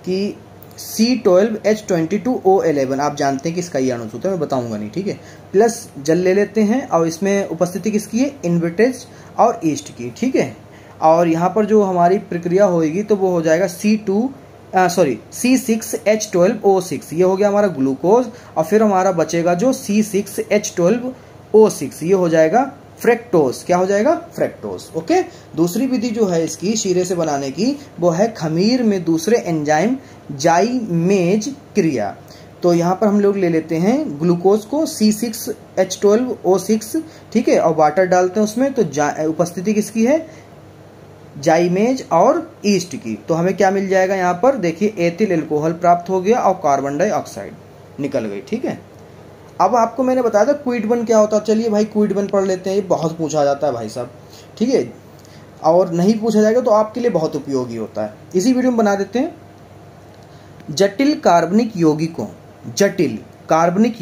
कि C12H22O11, आप जानते हैं कि इसका ये अणुसूत्र है, मैं बताऊंगा नहीं, ठीक है। प्लस जल ले लेते हैं और इसमें उपस्थिति किसकी है, इनब्रिटेज और ईस्ट की, ठीक है। और यहाँ पर जो हमारी प्रक्रिया होगी तो वो हो जाएगा C6H12O6, ये हो गया हमारा ग्लूकोज। और फिर हमारा बचेगा जो C6H12O6, ये हो जाएगा फ्रेक्टोज। क्या हो जाएगा, फ्रेक्टोज, ओके। दूसरी विधि जो है इसकी शीरे से बनाने की वो है खमीर में दूसरे एंजाइम जाइमेज क्रिया। तो यहाँ पर हम लोग ले लेते हैं ग्लूकोज को C6H12O6, ठीक है, और वाटर डालते हैं उसमें, तो उपस्थिति किसकी है, जाइमेज और ईस्ट की। तो हमें क्या मिल जाएगा यहाँ पर, देखिए एथिल अल्कोहल प्राप्त हो गया और कार्बन डाइऑक्साइड निकल गई। ठीक है, अब आपको मैंने बताया था क्विड वन क्या होता है। चलिए भाई क्विड वन पढ़ लेते हैं, ये बहुत पूछा जाता है भाई साहब। ठीक है, और नहीं पूछा जाएगा तो आपके लिए बहुत उपयोगी होता है। इसी वीडियो में बना देते हैं। जटिल कार्बनिक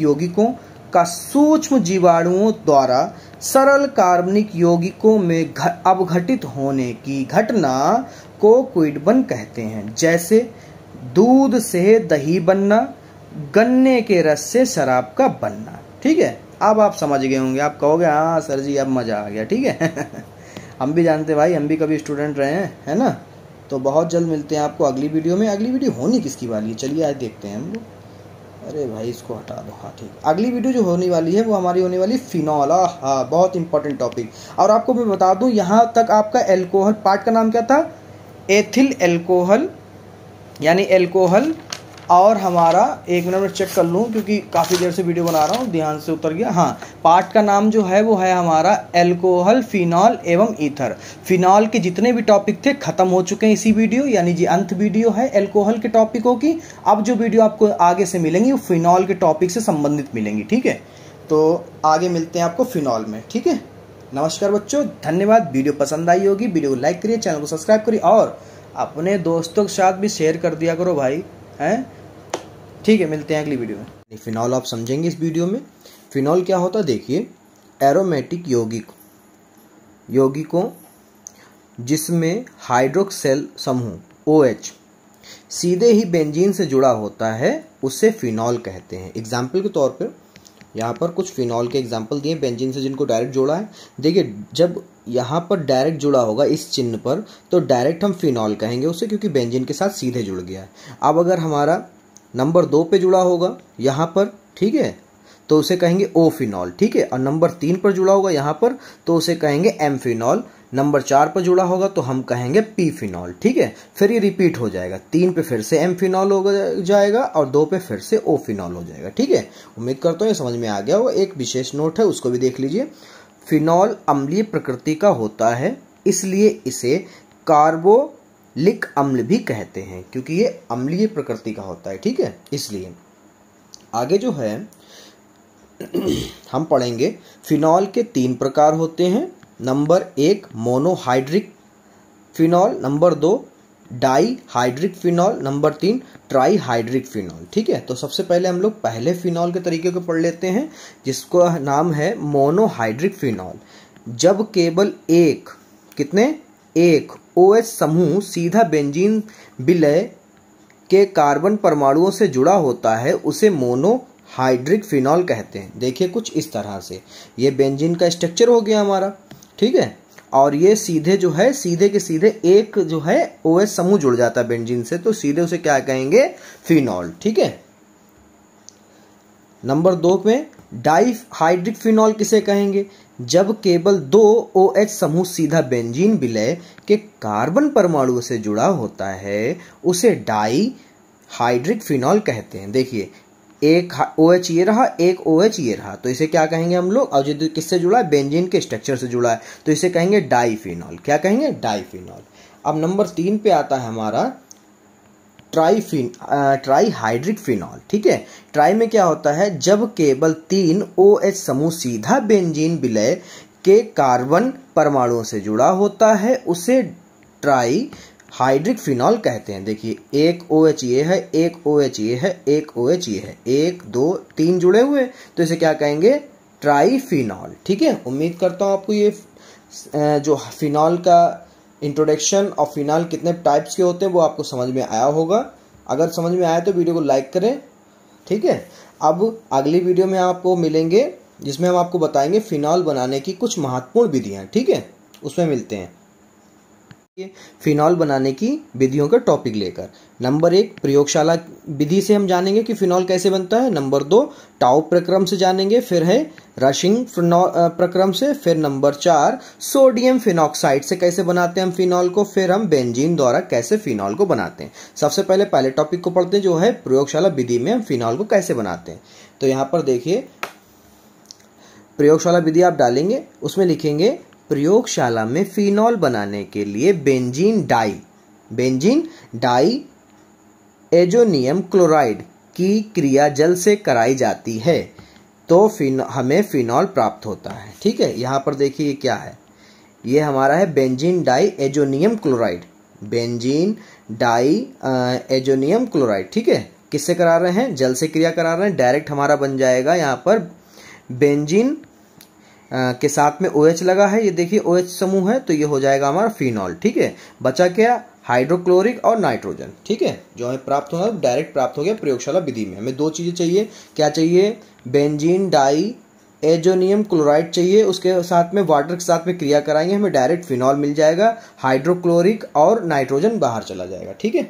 यौगिकों का सूक्ष्म जीवाणुओं द्वारा सरल कार्बनिक यौगिकों में अपघटित होने की घटना को क्विड वन कहते हैं। जैसे दूध से दही बनना, गन्ने के रस से शराब का बनना। ठीक है, अब आप समझ गए होंगे, आप कहोगे हाँ सर जी अब मजा आ गया। ठीक है हम भी जानते भाई, हम भी कभी स्टूडेंट रहे हैं, है ना। तो बहुत जल्द मिलते हैं आपको अगली वीडियो में। अगली वीडियो होनी किसकी वाली है, चलिए आज देखते हैं हम लोग। अरे भाई इसको हटा दो। हाँ ठीक, अगली वीडियो जो होने वाली है वो हमारी होने वाली फिनॉल। हाँ बहुत इंपॉर्टेंट टॉपिक। और आपको मैं बता दूं, यहाँ तक आपका एल्कोहल पार्ट का नाम क्या था, एथिल अल्कोहल यानी एल्कोहल। और हमारा एक मिनट में चेक कर लूँ क्योंकि काफ़ी देर से वीडियो बना रहा हूँ, ध्यान से उतर गया। हाँ, पार्ट का नाम जो है वो है हमारा एल्कोहल, फिनॉल एवं ईथर। फिनॉल के जितने भी टॉपिक थे खत्म हो चुके हैं इसी वीडियो, यानी जी अंत वीडियो है एल्कोहल के टॉपिकों की। अब जो वीडियो आपको आगे से मिलेंगी वो फिनॉल के टॉपिक से संबंधित मिलेंगी। ठीक है, तो आगे मिलते हैं आपको फिनॉल में। ठीक है, नमस्कार बच्चों, धन्यवाद। वीडियो पसंद आई होगी, वीडियो को लाइक करिए, चैनल को सब्सक्राइब करिए और अपने दोस्तों के साथ भी शेयर कर दिया करो भाई, हैं। ठीक है, मिलते हैं अगली वीडियो में। फिनॉल आप समझेंगे इस वीडियो में। फिनॉल क्या होता है, देखिए एरोमेटिक यौगिकों जिसमें हाइड्रोक्सिल समूह OH सीधे ही बेंजीन से जुड़ा होता है उसे फिनॉल कहते हैं। एग्जाम्पल के तौर पर यहाँ पर कुछ फिनॉल के एग्जाम्पल दिए बेंजीन से जिनको डायरेक्ट जोड़ा है। देखिए जब यहाँ पर डायरेक्ट जुड़ा होगा इस चिन्ह पर तो डायरेक्ट हम फिनॉल कहेंगे उसे, क्योंकि बेंजीन के साथ सीधे जुड़ गया है। अब अगर हमारा नंबर 2 पे जुड़ा होगा यहाँ पर, ठीक है, तो उसे कहेंगे O फिनॉल। ठीक है, और नंबर 3 पर जुड़ा होगा यहाँ पर तो उसे कहेंगे M फिनॉल। नंबर 4 पर जुड़ा होगा तो हम कहेंगे P फिनॉल। ठीक है, फिर ये रिपीट हो जाएगा, 3 पे फिर से M फिनॉल हो जाएगा और 2 पे फिर से O फिनॉल हो जाएगा। ठीक है, उम्मीद करता हूँ ये समझ में आ गया होगा। एक विशेष नोट है उसको भी देख लीजिए। फिनॉल अम्लीय प्रकृति का होता है, इसलिए इसे कार्बोलिक अम्ल भी कहते हैं, क्योंकि ये अम्लीय प्रकृति का होता है। ठीक है, इसलिए आगे जो है हम पढ़ेंगे फिनॉल के 3 प्रकार होते हैं। Number 1 monohydric phenol, number 2 dihydric phenol, number 3 trihydric phenol. ठीक है, तो सबसे पहले हम लोग पहले फिनॉल के तरीके को पढ़ लेते हैं जिसको नाम है मोनोहाइड्रिक फिनॉल। जब केवल एक OH समूह सीधा बेंजीन विलय के कार्बन परमाणुओं से जुड़ा होता है उसे मोनोहाइड्रिक फिनॉल कहते हैं। देखिए कुछ इस तरह से ये बेंजीन का स्ट्रक्चर हो गया हमारा। ठीक है, और ये सीधे जो है सीधे के सीधे एक जो है OH समूह जुड़ जाता है बेंजीन से, तो सीधे उसे क्या कहेंगे, फिनॉल। ठीक है, नंबर 2 में डाईहाइड्रिक फिनॉल किसे कहेंगे, जब केवल 2 OH समूह सीधा बेंजीन विलय के कार्बन परमाणु से जुड़ा होता है उसे डाईहाइड्रिक फिनॉल कहते हैं। देखिए एक OH ये रहा, एक OH ये रहा, तो इसे क्या कहेंगे हम लोग, और जो किससे जुड़ा है, बेंजीन के स्ट्रक्चर से जुड़ा है, तो इसे कहेंगे डाईफिनॉल। क्या कहेंगे, डाईफिनॉल। अब नंबर 3 पे आता है हमारा ट्राईहाइड्रिक फिनॉल। ठीक है, ट्राई में क्या होता है, जब केवल 3 OH समूह सीधा बेंजीन विलय के कार्बन परमाणुओं से जुड़ा होता है उसे ट्राईहाइड्रिक फिनॉल कहते हैं। देखिए एक OH ये है, एक OH ये है, एक OH ये है, 1 2 3 जुड़े हुए, तो इसे क्या कहेंगे, ट्राईफिनॉल। ठीक है, उम्मीद करता हूँ आपको ये जो फिनॉल का इंट्रोडक्शन और फिनॉल कितने टाइप्स के होते हैं वो आपको समझ में आया होगा। अगर समझ में आया तो वीडियो को लाइक करें। ठीक है, अब अगली वीडियो में आपको मिलेंगे जिसमें हम आपको बताएंगे फिनॉल बनाने की कुछ महत्वपूर्ण विधियां। ठीक है, उसमें मिलते हैं फिनॉल बनाने की विधियों का टॉपिक लेकर। नंबर 1 प्रयोगशाला विधि से हम जानेंगे कि फिनॉल कैसे बनता है। नंबर 2 टाउ प्रक्रम से जानेंगे, फिर है रशिंग प्रक्रम से, फिर नंबर 4 सोडियम फिनॉक्साइड से कैसे बनाते हैं हम फिनॉल को, फिर हम बेंजीन द्वारा कैसे फिनॉल को बनाते हैं। सबसे पहले टॉपिक को पढ़ते हैं जो है प्रयोगशाला विधि में हम फिनॉल को कैसे बनाते हैं। तो यहाँ पर देखिए प्रयोगशाला विधि आप डालेंगे, उसमें लिखेंगे प्रयोगशाला में फिनॉल बनाने के लिए बेंजीन डाई एजोनियम क्लोराइड की क्रिया जल से कराई जाती है तो हमें फिनॉल प्राप्त होता है। ठीक है, यहाँ पर देखिए क्या है, ये हमारा है benzene diazonium chloride, benzene diazonium chloride. ठीक है, किससे करा रहे हैं, जल से क्रिया करा रहे हैं। डायरेक्ट हमारा बन जाएगा यहाँ पर बेंजीन के साथ में OH लगा है, ये देखिए OH समूह है, तो ये हो जाएगा हमारा फिनॉल। ठीक है, बचा क्या, हाइड्रोक्लोरिक और नाइट्रोजन। ठीक है, जो हमें प्राप्त होगा डायरेक्ट प्राप्त हो गया प्रयोगशाला विधि में। हमें दो चीजें चाहिए, क्या चाहिए, बेंजीन डाई एजोनियम क्लोराइड चाहिए, उसके साथ में वाटर के साथ में क्रिया कराएंगे, हमें डायरेक्ट फिनॉल मिल जाएगा, हाइड्रोक्लोरिक और नाइट्रोजन बाहर चला जाएगा। ठीक है,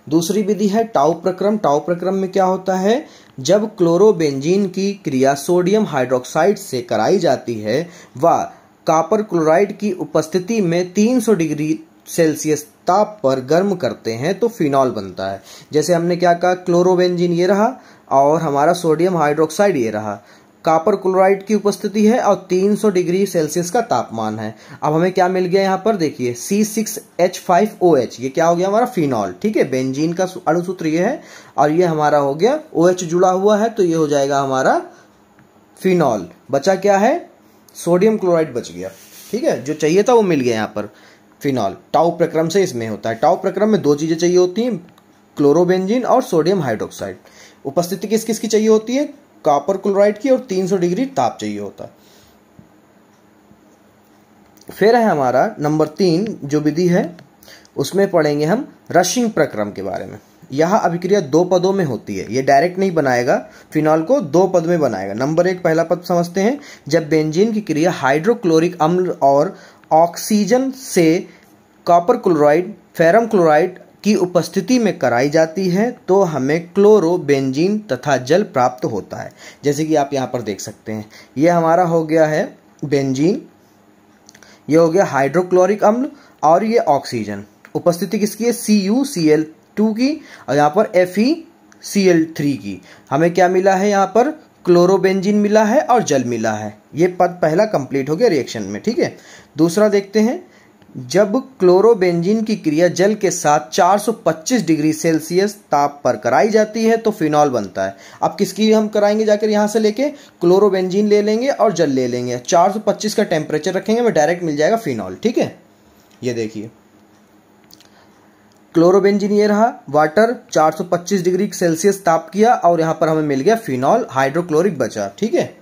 दूसरी विधि है टाउ प्रक्रम। टाउ प्रक्रम में क्या होता है, जब क्लोरोबेंजीन की क्रिया सोडियम हाइड्रोक्साइड से कराई जाती है व कॉपर क्लोराइड की उपस्थिति में 300 डिग्री सेल्सियस ताप पर गर्म करते हैं तो फिनॉल बनता है। जैसे हमने क्या कहा, क्लोरोबेंजीन ये रहा और हमारा सोडियम हाइड्रोक्साइड ये रहा, कॉपर क्लोराइड की उपस्थिति है और 300 डिग्री सेल्सियस का तापमान है। अब हमें क्या मिल गया यहाँ पर, देखिए C6H5OH, ये क्या हो गया हमारा फिनॉल। ठीक है, बेंजीन का अणुसूत्र ये है और ये हमारा हो गया OH जुड़ा हुआ है, तो ये हो जाएगा हमारा फिनॉल। बचा क्या है, सोडियम क्लोराइड बच गया। ठीक है, जो चाहिए था वो मिल गया यहाँ पर फिनॉल। टाउ प्रक्रम से इसमें होता है। टाउ प्रक्रम में दो चीजें चाहिए होती हैं, क्लोरोबेंजीन और सोडियम हाइड्रोक्साइड। उपस्थिति किस किस की चाहिए होती है, कॉपर क्लोराइड की, और 300 डिग्री ताप चाहिए होता है। फिर है हमारा नंबर 3 जो विधि है, उसमें पढ़ेंगे हम रशिंग प्रक्रम के बारे में। यह अभिक्रिया 2 पदों में होती है, ये डायरेक्ट नहीं बनाएगा, फिनॉल को 2 पद में बनाएगा। नंबर 1 पहला पद समझते हैं, जब बेंजीन की क्रिया हाइड्रोक्लोरिक अम्ल और ऑक्सीजन से कॉपर क्लोराइड फेरम क्लोराइड की उपस्थिति में कराई जाती है तो हमें क्लोरोबेंजीन तथा जल प्राप्त होता है। जैसे कि आप यहाँ पर देख सकते हैं, ये हमारा हो गया है बेंजीन, ये हो गया हाइड्रोक्लोरिक अम्ल और ये ऑक्सीजन। उपस्थिति किसकी है, CuCl2 की और यहाँ पर FeCl3 की। हमें क्या मिला है, यहाँ पर क्लोरोबेंजीन मिला है और जल मिला है। ये पद पहला कंप्लीट हो गया रिएक्शन में। ठीक है, दूसरा देखते हैं, जब क्लोरोबेंजीन की क्रिया जल के साथ 425 डिग्री सेल्सियस ताप पर कराई जाती है तो फिनॉल बनता है। अब किसकी हम कराएंगे, जाकर यहां से लेके क्लोरोबेंजीन ले लेंगे और जल ले लेंगे, 425 का टेम्परेचर रखेंगे, हमें डायरेक्ट मिल जाएगा फिनॉल। ठीक है, ये देखिए क्लोरोबेंजीन ये रहा, वाटर 425 डिग्री सेल्सियस ताप किया और यहां पर हमें मिल गया फिनॉल, हाइड्रोक्लोरिक बचा। ठीक है,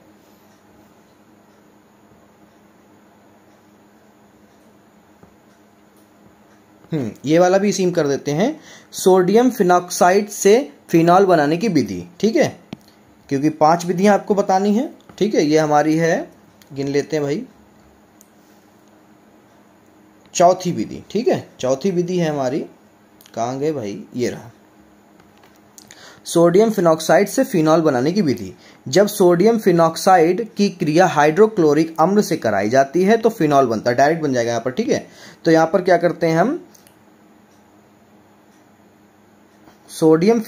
ये वाला भी इसी में कर देते हैं, सोडियम फिनॉक्साइड से फिनॉल बनाने की विधि। ठीक है, क्योंकि 5 विधियां आपको बतानी है। ठीक है, ये हमारी है, गिन लेते हैं भाई, चौथी विधि। ठीक है, चौथी विधि है हमारी, कहाँ गए भाई, ये रहा, सोडियम फिनॉक्साइड से फिनॉल बनाने की विधि। जब सोडियम फिनॉक्साइड की क्रिया हाइड्रोक्लोरिक अम्ल से कराई जाती है तो फिनॉल बनता है, डायरेक्ट बन जाएगा यहाँ पर। ठीक है, तो यहाँ पर क्या करते हैं हम, सोडियम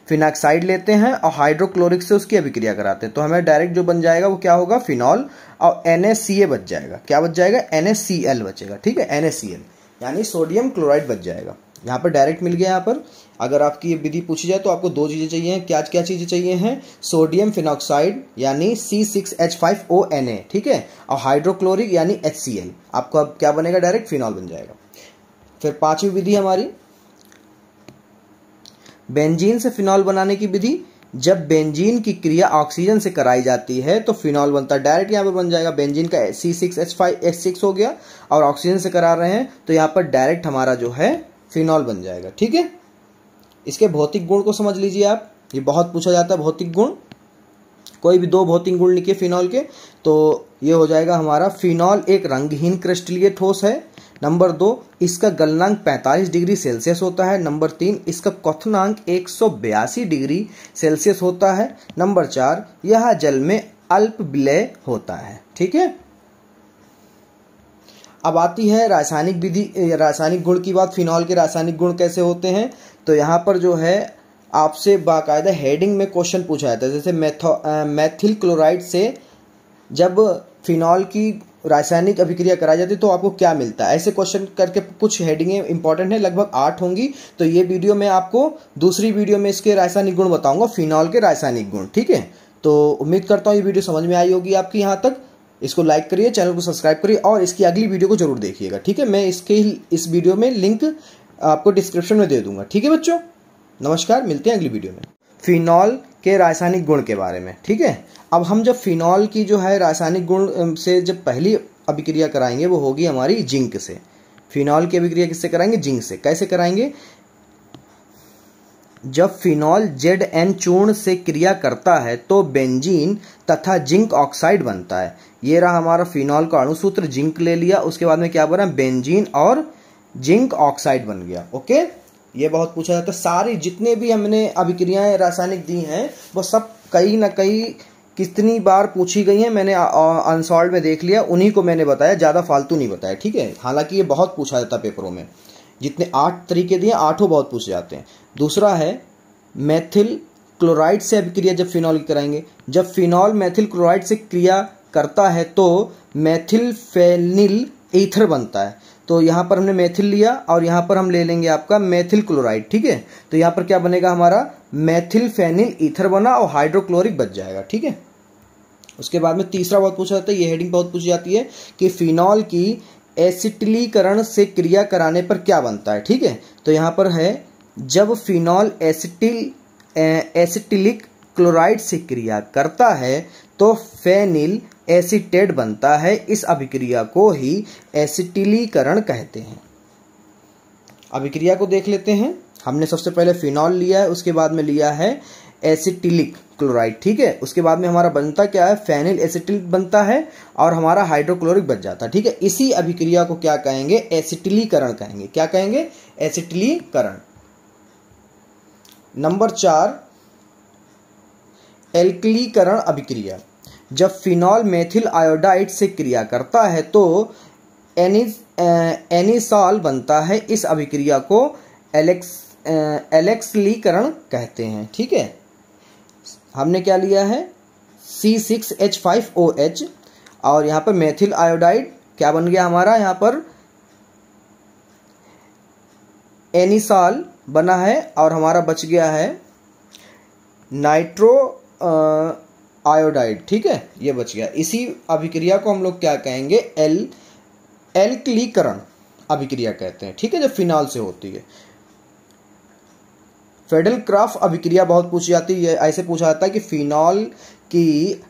फिनॉक्साइड लेते हैं और हाइड्रोक्लोरिक से उसकी अभिक्रिया कराते हैं तो हमें डायरेक्ट जो बन जाएगा वो क्या होगा, फिनॉल, और NaCl बच जाएगा। क्या बच जाएगा, NaCl बचेगा। ठीक है, NaCl यानी सोडियम क्लोराइड बच जाएगा। यहाँ पर डायरेक्ट मिल गया। यहाँ पर अगर आपकी ये विधि पूछी जाए तो आपको 2 चीजें चाहिए, क्या क्या चीजें चाहिए हैं, सोडियम फिनॉक्साइड यानी C6H5ONa। ठीक है, और हाइड्रोक्लोरिक यानी HCl। आपको अब क्या बनेगा, डायरेक्ट फिनॉल बन जाएगा। फिर 5वीं विधि हमारी बेंजीन से फिनॉल बनाने की विधि। जब बेंजीन की क्रिया ऑक्सीजन से कराई जाती है तो फिनॉल बनता है, डायरेक्ट यहाँ पर बन जाएगा। बेंजीन का C6H5H6 हो गया और ऑक्सीजन से करा रहे हैं तो यहाँ पर डायरेक्ट हमारा जो है फिनॉल बन जाएगा। ठीक है, इसके भौतिक गुण को समझ लीजिए आप, ये बहुत पूछा जाता है भौतिक गुण। कोई भी 2 भौतिक गुण लिखिए फिनॉल के, तो ये हो जाएगा हमारा, फिनॉल एक रंगहीन क्रिस्टलीय ठोस है। नंबर 2, इसका गलनांक 45 डिग्री सेल्सियस होता है। नंबर 3, इसका क्वथनांक 182 डिग्री सेल्सियस होता है। नंबर 4, यह जल में अल्प विलय होता है। ठीक है, अब आती है रासायनिक विधि, रासायनिक गुण की बात। फिनॉल के रासायनिक गुण कैसे होते हैं, तो यहाँ पर जो है आपसे बाकायदा हेडिंग में क्वेश्चन पूछा जाता है। जैसे मेथिल क्लोराइड से जब फिनॉल की रासायनिक अभिक्रिया कराई जाती है तो आपको क्या मिलता है। ऐसे क्वेश्चन करके कुछ हेडिंगें इंपॉर्टेंट है, लगभग 8 होंगी। तो ये वीडियो में आपको दूसरी वीडियो में इसके रासायनिक गुण बताऊंगा, फिनॉल के रासायनिक गुण। ठीक है, तो उम्मीद करता हूँ ये वीडियो समझ में आई होगी आपकी यहाँ तक। इसको लाइक करिए, चैनल को सब्सक्राइब करिए और इसकी अगली वीडियो को जरूर देखिएगा। ठीक है, मैं इस वीडियो में लिंक आपको डिस्क्रिप्शन में दे दूंगा। ठीक है बच्चों, नमस्कार, मिलते हैं अगली वीडियो में फिनॉल के रासायनिक गुण के बारे में। ठीक है, अब हम जब फिनॉल की जो है रासायनिक गुण से जब पहली अभिक्रिया कराएंगे वो होगी हमारी जिंक से। फिनॉल की अभिक्रिया किससे कराएंगे? जिंक से। कैसे कराएंगे? जब फिनॉल Zn चूर्ण से क्रिया करता है तो बेंजीन तथा जिंक ऑक्साइड बनता है। ये रहा हमारा फिनॉल का अणुसूत्र, जिंक ले लिया, उसके बाद में क्या बना? बेंजीन और जिंक ऑक्साइड बन गया। ओके, ये बहुत पूछा जाता है। सारी जितने भी हमने अभिक्रियाएं रासायनिक दी हैं वो सब कहीं ना कहीं कितनी बार पूछी गई हैं, मैंने अनसॉल्व में देख लिया, उन्हीं को मैंने बताया, ज़्यादा फालतू नहीं बताया। ठीक है, हालांकि ये बहुत पूछा जाता है पेपरों में, जितने 8 तरीके दिए 8 बहुत पूछे जाते हैं। दूसरा है मेथिल क्लोराइड से अभिक्रिया जब फिनॉल की कराएंगे। जब फिनॉल मेथिल क्लोराइड से क्रिया करता है तो मेथिल फेनिल ईथर बनता है। तो यहाँ पर हमने मेथिल लिया और यहाँ पर हम ले लेंगे आपका मेथिल क्लोराइड। ठीक है, तो यहाँ पर क्या बनेगा? हमारा मेथिल फेनिल ईथर बना और हाइड्रोक्लोरिक बच जाएगा। ठीक है, उसके बाद में तीसरा बहुत पूछा जाता है, ये हेडिंग बहुत पूछी जाती है कि फिनॉल की एसिटिलीकरण से क्रिया कराने पर क्या बनता है। ठीक है, तो यहाँ पर है जब फिनॉल एसिटिलिक क्लोराइड से क्रिया करता है तो फेनिल एसीटेट बनता है। इस अभिक्रिया को ही एसिटिलीकरण कहते हैं। अभिक्रिया को देख लेते हैं। हमने सबसे पहले फिनॉल लिया है, उसके बाद में लिया है एसिटिलिक क्लोराइड। ठीक है, उसके बाद में हमारा बनता क्या है? फेनिल एसिटिल बनता है और हमारा हाइड्रोक्लोरिक बच जाता है। ठीक है, इसी अभिक्रिया को क्या कहेंगे? एसिटिलीकरण कहेंगे। क्या कहेंगे? एसिटिलीकरण। नंबर 4, एल्कलीकरण अभिक्रिया। जब फिनॉल मेथिल आयोडाइड से क्रिया करता है तो एनिसॉल बनता है। इस अभिक्रिया को एलेक्सलीकरण कहते हैं। ठीक है, हमने क्या लिया है? C6H5OH और यहाँ पर मेथिल आयोडाइड क्या बन गया हमारा? यहाँ पर एनिसॉल बना है और हमारा बच गया है नाइट्रो आयोडाइड। ठीक है, ये बच गया। इसी अभिक्रिया को हम लोग क्या कहेंगे? एल्कलीकरण अभिक्रिया कहते हैं। ठीक है, जब फिनॉल से होती है। फ्रेडल-क्राफ्ट अभिक्रिया बहुत पूछी जाती है। ऐसे पूछा जाता है कि फिनॉल की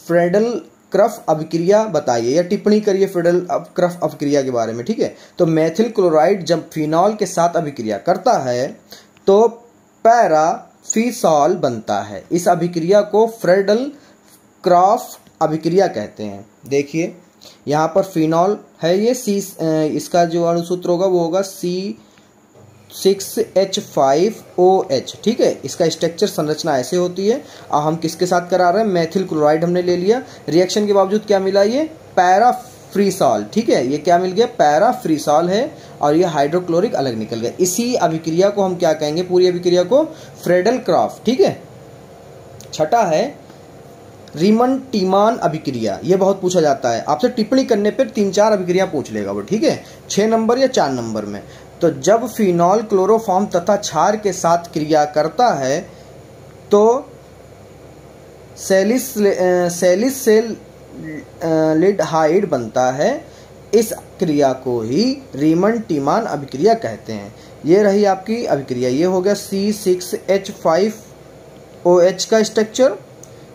फ्रेडल-क्राफ्ट अभिक्रिया बताइए या टिप्पणी करिए फ्रेडल-क्राफ्ट अभिक्रिया के बारे में। ठीक है, तो मेथिल क्लोराइड जब फिनॉल के साथ अभिक्रिया करता है तो पैराफिसॉल बनता है। इस अभिक्रिया को फ्रेडल-क्राफ्ट अभिक्रिया कहते हैं। देखिए यहाँ पर फिनॉल है, ये इसका जो अणुसूत्र होगा वो होगा C6H5OH। ठीक है, इसका स्ट्रक्चर संरचना ऐसे होती है और हम किसके साथ करा रहे हैं? मेथिल क्लोराइड हमने ले लिया। रिएक्शन के बावजूद क्या मिला? ये पैराफ्रीसॉल। ठीक है, ये क्या मिल गया? पैराफ्रीसॉल है और ये हाइड्रोक्लोरिक अलग निकल गया। इसी अभिक्रिया को हम क्या कहेंगे? पूरी अभिक्रिया को फ्रेडल-क्राफ्ट। ठीक है, छठा है रीमन टीमान अभिक्रिया। ये बहुत पूछा जाता है, आपसे टिप्पणी करने पर 3-4 अभिक्रिया पूछ लेगा वो। ठीक है, 6 नंबर या 4 नंबर में। तो जब फिनॉल क्लोरोफॉर्म तथा क्षार के साथ क्रिया करता है तो सैलिसिलिहाइड बनता है। इस क्रिया को ही रीमन टीमान अभिक्रिया कहते हैं। ये रही आपकी अभिक्रिया। ये हो गया C6H5OH का स्ट्रक्चर।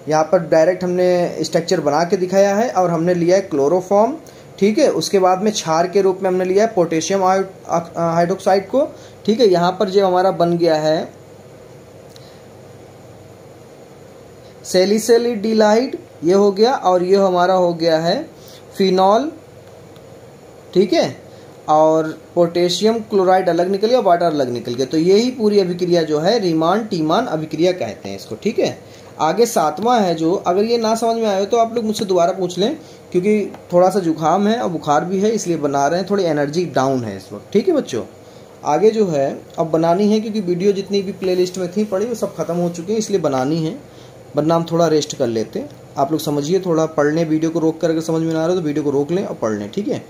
यहाँ पर डायरेक्ट हमने स्ट्रक्चर बना के दिखाया है और हमने लिया है क्लोरोफॉर्म। ठीक है, उसके बाद में क्षार के रूप में हमने लिया है पोटेशियम हाइड्रोक्साइड को। ठीक है, यहाँ पर जो हमारा बन गया है सैलिसिलिहाइड, ये हो गया और ये हमारा हो गया है फिनॉल। ठीक है, और पोटेशियम क्लोराइड अलग निकल गया, वाटर अलग निकल गया। तो यही पूरी अभिक्रिया जो है रीमान टीमान अभिक्रिया कहते हैं इसको। ठीक है, आगे 7वां है जो, अगर ये ना समझ में आए तो आप लोग मुझसे दोबारा पूछ लें, क्योंकि थोड़ा सा जुकाम है और बुखार भी है इसलिए बना रहे हैं, थोड़ी एनर्जी डाउन है इस वक्त। ठीक है बच्चों, आगे जो है अब बनानी है, क्योंकि वीडियो जितनी भी प्लेलिस्ट में थी पड़ी वो सब खत्म हो चुकी है, इसलिए बनानी है। वरना हम थोड़ा रेस्ट कर लेते। आप लोग समझिए, थोड़ा पढ़ लें, वीडियो को रोक कर अगर समझ में ना आ रहा हो तो वीडियो को रोक लें और पढ़ लें, ठीक है।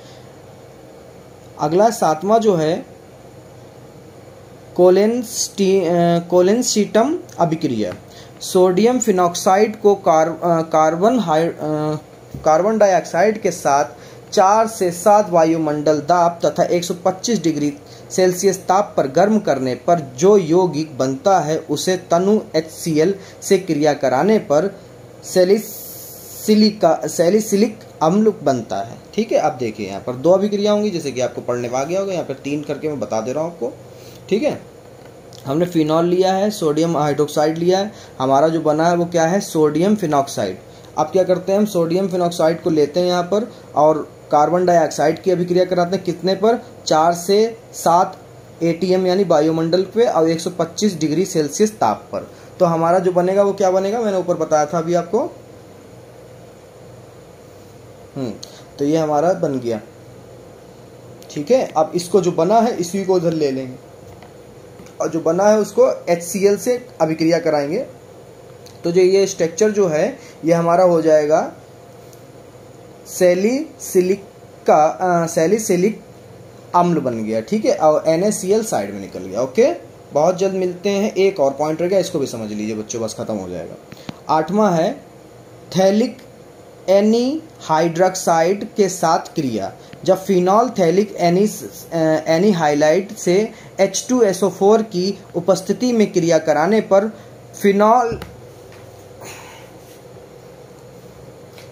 अगला 7वां जो है कोलेनसीटम अभिक्रिया। सोडियम फिनॉक्साइड को कार्बन डाइऑक्साइड के साथ 4 से 7 वायुमंडल दाब तथा 125 डिग्री सेल्सियस ताप पर गर्म करने पर जो यौगिक बनता है उसे तनु HCl से क्रिया कराने पर सैलिसिलिक अम्ल बनता है, ठीक है। अब देखिए यहाँ पर 2 अभिक्रिया होंगी, जैसे कि आपको पढ़ने में आ गया होगा, यहाँ पर 3 करके मैं बता दे रहा हूँ आपको, ठीक है। हमने फिनॉल लिया है, सोडियम हाइड्रोक्साइड लिया है, हमारा जो बना है वो क्या है, सोडियम फिनॉक्साइड। अब क्या करते हैं, हम सोडियम फिनॉक्साइड को लेते हैं यहाँ पर और कार्बन डाइऑक्साइड की अभिक्रिया कराते हैं, कितने पर, 4 से 7 ATM यानी वायुमंडल पे और 125 डिग्री सेल्सियस ताप पर। तो हमारा जो बनेगा वो क्या बनेगा, मैंने ऊपर बताया था अभी आपको। तो ये हमारा बन गया, ठीक है। अब इसको जो बना है इसी को उधर ले लेंगे और जो बना है उसको HCl से अभिक्रिया कराएंगे। तो जो ये स्ट्रक्चर जो है ये हमारा हो जाएगा सैलिसिलिक अम्ल बन गया, ठीक है। और NaCl साइड में निकल गया, ओके। बहुत जल्द मिलते हैं, एक और पॉइंट रहेगा, इसको भी समझ लीजिए बच्चों, बस खत्म हो जाएगा। 8वां है थैलिक एनीहाइड्रॉक्साइड के साथ क्रिया। जब फिनॉल थैलिक एनीहाइलाइड से H2SO4 की उपस्थिति में क्रिया कराने पर फिनॉल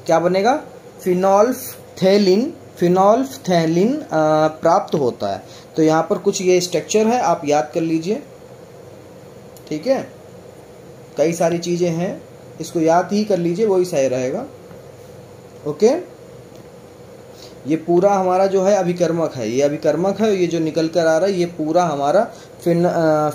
क्या बनेगा, फिनॉल्फथैलीन प्राप्त होता है। तो यहाँ पर कुछ ये स्ट्रक्चर है, आप याद कर लीजिए, ठीक है। कई सारी चीज़ें हैं, इसको याद ही कर लीजिए, वही सही रहेगा, ओके। ये पूरा हमारा जो है अभिकर्मक है, ये अभिकर्मक है, ये जो निकल कर आ रहा है ये पूरा हमारा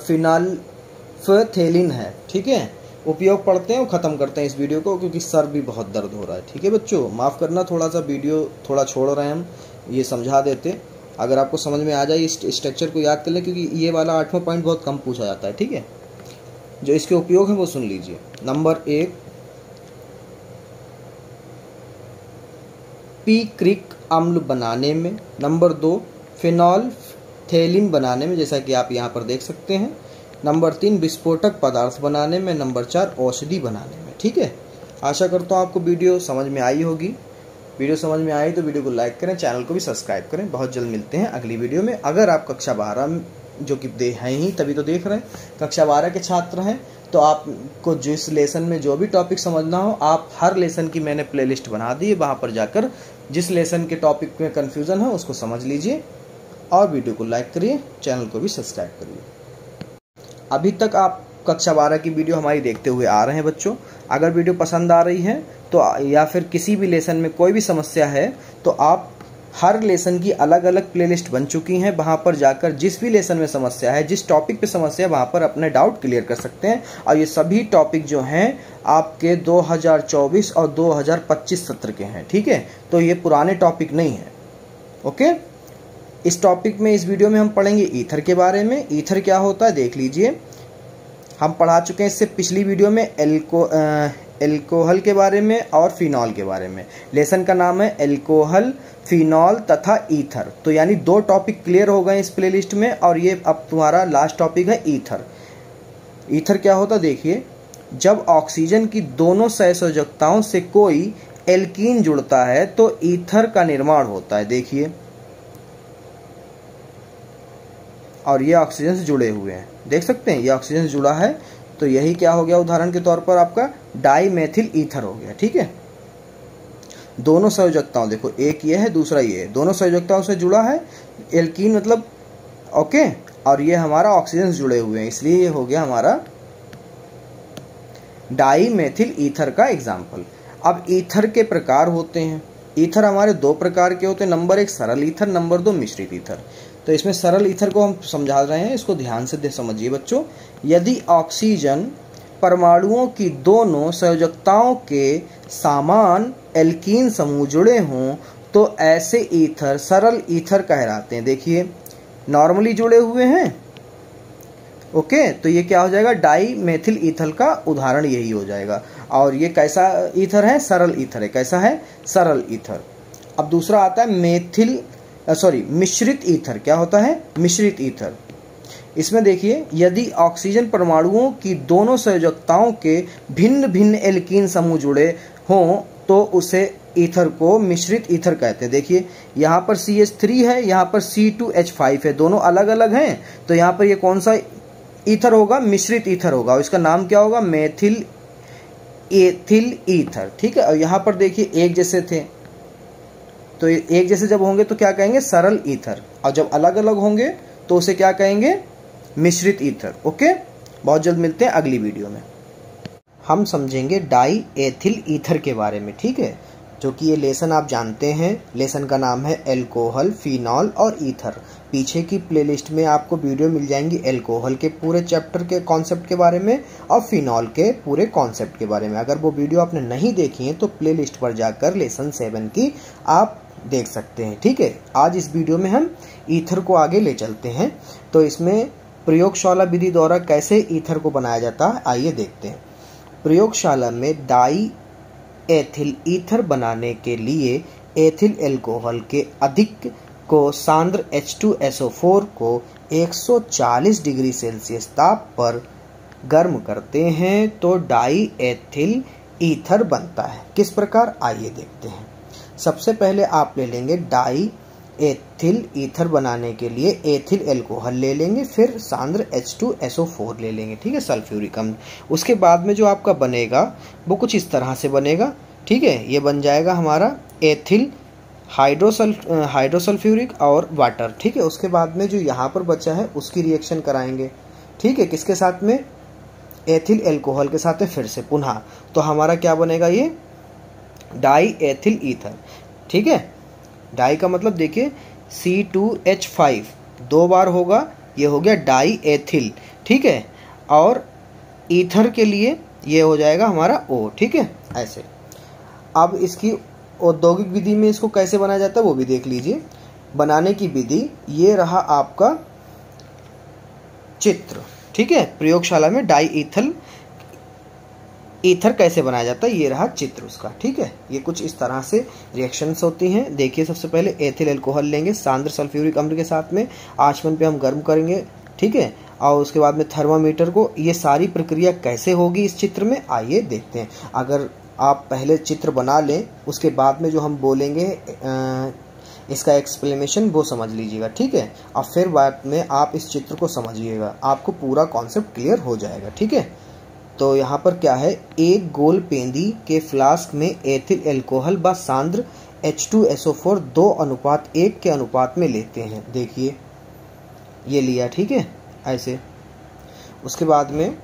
फिनॉल्फथैलीन है, ठीक है। उपयोग पढ़ते हैं और ख़त्म करते हैं इस वीडियो को, क्योंकि सर भी बहुत दर्द हो रहा है, ठीक है बच्चों। माफ़ करना, थोड़ा सा वीडियो थोड़ा छोड़ रहे हैं हम, ये समझा देते। अगर आपको समझ में आ जाए इस स्ट्रक्चर को याद कर लें, क्योंकि ये वाला 8वां पॉइंट बहुत कम पूछा जाता है, ठीक है। जो इसके उपयोग है वो सुन लीजिए। नंबर 1 पीक्रिक अम्ल बनाने में, नंबर 2 फिनॉल्फथैलीन बनाने में, जैसा कि आप यहाँ पर देख सकते हैं, नंबर 3 विस्फोटक पदार्थ बनाने में, नंबर 4 औषधि बनाने में, ठीक है। आशा करता हूँ आपको वीडियो समझ में आई होगी। वीडियो समझ में आई तो वीडियो को लाइक करें, चैनल को भी सब्सक्राइब करें। बहुत जल्द मिलते हैं अगली वीडियो में। अगर आप कक्षा 12 जो कि हैं ही तभी तो देख रहे हैं, कक्षा 12 के छात्र हैं, तो आपको जिस लेसन में जो भी टॉपिक समझना हो, आप हर लेसन की मैंने प्लेलिस्ट बना दी है, वहाँ पर जाकर जिस लेसन के टॉपिक में कन्फ्यूज़न है उसको समझ लीजिए और वीडियो को लाइक करिए, चैनल को भी सब्सक्राइब करिए। अभी तक आप कक्षा 12 की वीडियो हमारी देखते हुए आ रहे हैं बच्चों। अगर वीडियो पसंद आ रही है तो या फिर किसी भी लेसन में कोई भी समस्या है तो आप हर लेसन की अलग अलग प्लेलिस्ट बन चुकी हैं, वहाँ पर जाकर जिस भी लेसन में समस्या है, जिस टॉपिक पे समस्या है, वहाँ पर अपने डाउट क्लियर कर सकते हैं। और ये सभी टॉपिक जो हैं आपके 2024 और 2025 सत्र के हैं, ठीक है। तो ये पुराने टॉपिक नहीं है, ओके। इस टॉपिक में, इस वीडियो में हम पढ़ेंगे ईथर के बारे में। ईथर क्या होता है देख लीजिए, हम पढ़ा चुके हैं इससे पिछली वीडियो में एल्कोहल के बारे में और फिनॉल के बारे में। लेसन का नाम है एल्कोहल, फिनॉल तथा ईथर। तो यानी 2 टॉपिक क्लियर हो गए इस प्लेलिस्ट में, और ये अब तुम्हारा लास्ट टॉपिक है ईथर। ईथर क्या होता देखिए, जब ऑक्सीजन की दोनों सहसंयोजकताओं से कोई एल्कीन जुड़ता है तो ईथर का निर्माण होता है, देखिए। और ये ऑक्सीजन से जुड़े हुए हैं, देख सकते हैं, ये ऑक्सीजन से जुड़ा है, तो यही क्या हो गया, उदाहरण के तौर पर आपका डाईमेथिल ईथर हो गया, ठीक है। दोनों संयोजकताओं, देखो एक ये है दूसरा ये है, दोनों संयोजकताओं से जुड़ा है एल्कीन, मतलब ओके। और ये हमारा ऑक्सीजन से जुड़े हुए हैं, इसलिए ये हो गया हमारा डाईमेथिल ईथर का एग्जाम्पल। अब ईथर के प्रकार होते हैं। ईथर हमारे 2 प्रकार के होते हैं, नंबर 1 सरल ईथर, नंबर 2 मिश्रित ईथर। तो इसमें सरल ईथर को हम समझा रहे हैं, इसको ध्यान से समझिए बच्चों। यदि ऑक्सीजन परमाणुओं की दोनों संयोजकताओं के समान एल्कीन समूह जुड़े हों तो ऐसे ईथर सरल ईथर कहलाते हैं। देखिए नॉर्मली जुड़े हुए हैं, ओके। तो ये क्या हो जाएगा, डाईमेथिल ईथर का उदाहरण यही हो जाएगा। और ये कैसा ईथर है? सरल ईथर है। कैसा है? सरल ईथर। अब दूसरा आता है मिश्रित ईथर। क्या होता है? मिश्रित ईथर। इसमें देखिए, यदि ऑक्सीजन परमाणुओं की दोनों संयोजकताओं के भिन्न भिन्न एल्कीन समूह जुड़े हों तो उसे ईथर को मिश्रित ईथर कहते हैं। देखिए यहाँ पर CH3 है, यहाँ पर C2H5 है, दोनों अलग अलग हैं, तो यहाँ पर ये कौन सा ईथर होगा? मिश्रित ईथर होगा। और इसका नाम क्या होगा? Methyl ethyl ether. ठीक है। और यहाँ पर देखिए एक जैसे थे, तो एक जैसे जब होंगे तो क्या कहेंगे? सरल ईथर। और जब अलग अलग होंगे तो उसे क्या कहेंगे? मिश्रित ईथर। ओके, बहुत जल्द मिलते हैं अगली वीडियो में। हम समझेंगे डाई एथिल ईथर के बारे में। ठीक है, जो कि ये लेसन आप जानते हैं। लेसन का नाम है एल्कोहल, फिनॉल और ईथर। पीछे की प्लेलिस्ट में आपको वीडियो मिल जाएंगी एल्कोहल के पूरे चैप्टर के कॉन्सेप्ट के बारे में और फिनॉल के पूरे कॉन्सेप्ट के बारे में। अगर वो वीडियो आपने नहीं देखी है तो प्लेलिस्ट पर जाकर लेसन 7 की आप देख सकते हैं। ठीक है, आज इस वीडियो में हम ईथर को आगे ले चलते हैं। तो इसमें प्रयोगशाला विधि द्वारा कैसे ईथर को बनाया जाता है, आइए देखते हैं। प्रयोगशाला में डाई एथिल ईथर बनाने के लिए एथिल एल्कोहल के अधिक को सांद्र H2SO4 को 140 डिग्री सेल्सियस ताप पर गर्म करते हैं तो डाई एथिल ईथर बनता है। किस प्रकार, आइए देखते हैं। सबसे पहले आप ले लेंगे डाई एथिल ईथर बनाने के लिए एथिल एल्कोहल ले लेंगे, फिर सांद्र H2SO4 ले लेंगे। ठीक है, सल्फ्यूरिक अम्ल। उसके बाद में जो आपका बनेगा वो कुछ इस तरह से बनेगा। ठीक है, ये बन जाएगा हमारा एथिल हाइड्रोसल्फ्यूरिक और वाटर। ठीक है, उसके बाद में जो यहाँ पर बचा है उसकी रिएक्शन कराएंगे। ठीक है, किसके साथ में? एथिल एल्कोहल के साथ है। फिर से पुनः तो हमारा क्या बनेगा? ये डाई एथिल ईथर। ठीक है, डाई का मतलब देखिए C2H5 दो बार होगा, ये हो गया डाई एथिल। ठीक है, और ईथर के लिए ये हो जाएगा हमारा O। ठीक है, ऐसे। अब इसकी औद्योगिक विधि में इसको कैसे बनाया जाता है वो भी देख लीजिए। बनाने की विधि ये रहा आपका चित्र। ठीक है, प्रयोगशाला में डाई एथिल ईथर कैसे बनाया जाता है ये रहा चित्र उसका। ठीक है, ये कुछ इस तरह से रिएक्शंस होती हैं। देखिए, सबसे पहले एथिल एल्कोहल लेंगे सांद्र सल्फ्यूरिक अम्ल के साथ में, आचमन पे हम गर्म करेंगे। ठीक है, और उसके बाद में थर्मामीटर को। ये सारी प्रक्रिया कैसे होगी इस चित्र में, आइए देखते हैं। अगर आप पहले चित्र बना लें, उसके बाद में जो हम बोलेंगे इसका एक्सप्लेनेशन वो समझ लीजिएगा। ठीक है, और फिर बाद में आप इस चित्र को समझिएगा, आपको पूरा कॉन्सेप्ट क्लियर हो जाएगा। ठीक है, तो यहाँ पर क्या है? एक गोल पेंदी के फ्लास्क में एथिल एल्कोहल व सांद्र H2SO4 2:1 के अनुपात में लेते हैं। देखिए ये लिया। ठीक है, ऐसे। उसके बाद में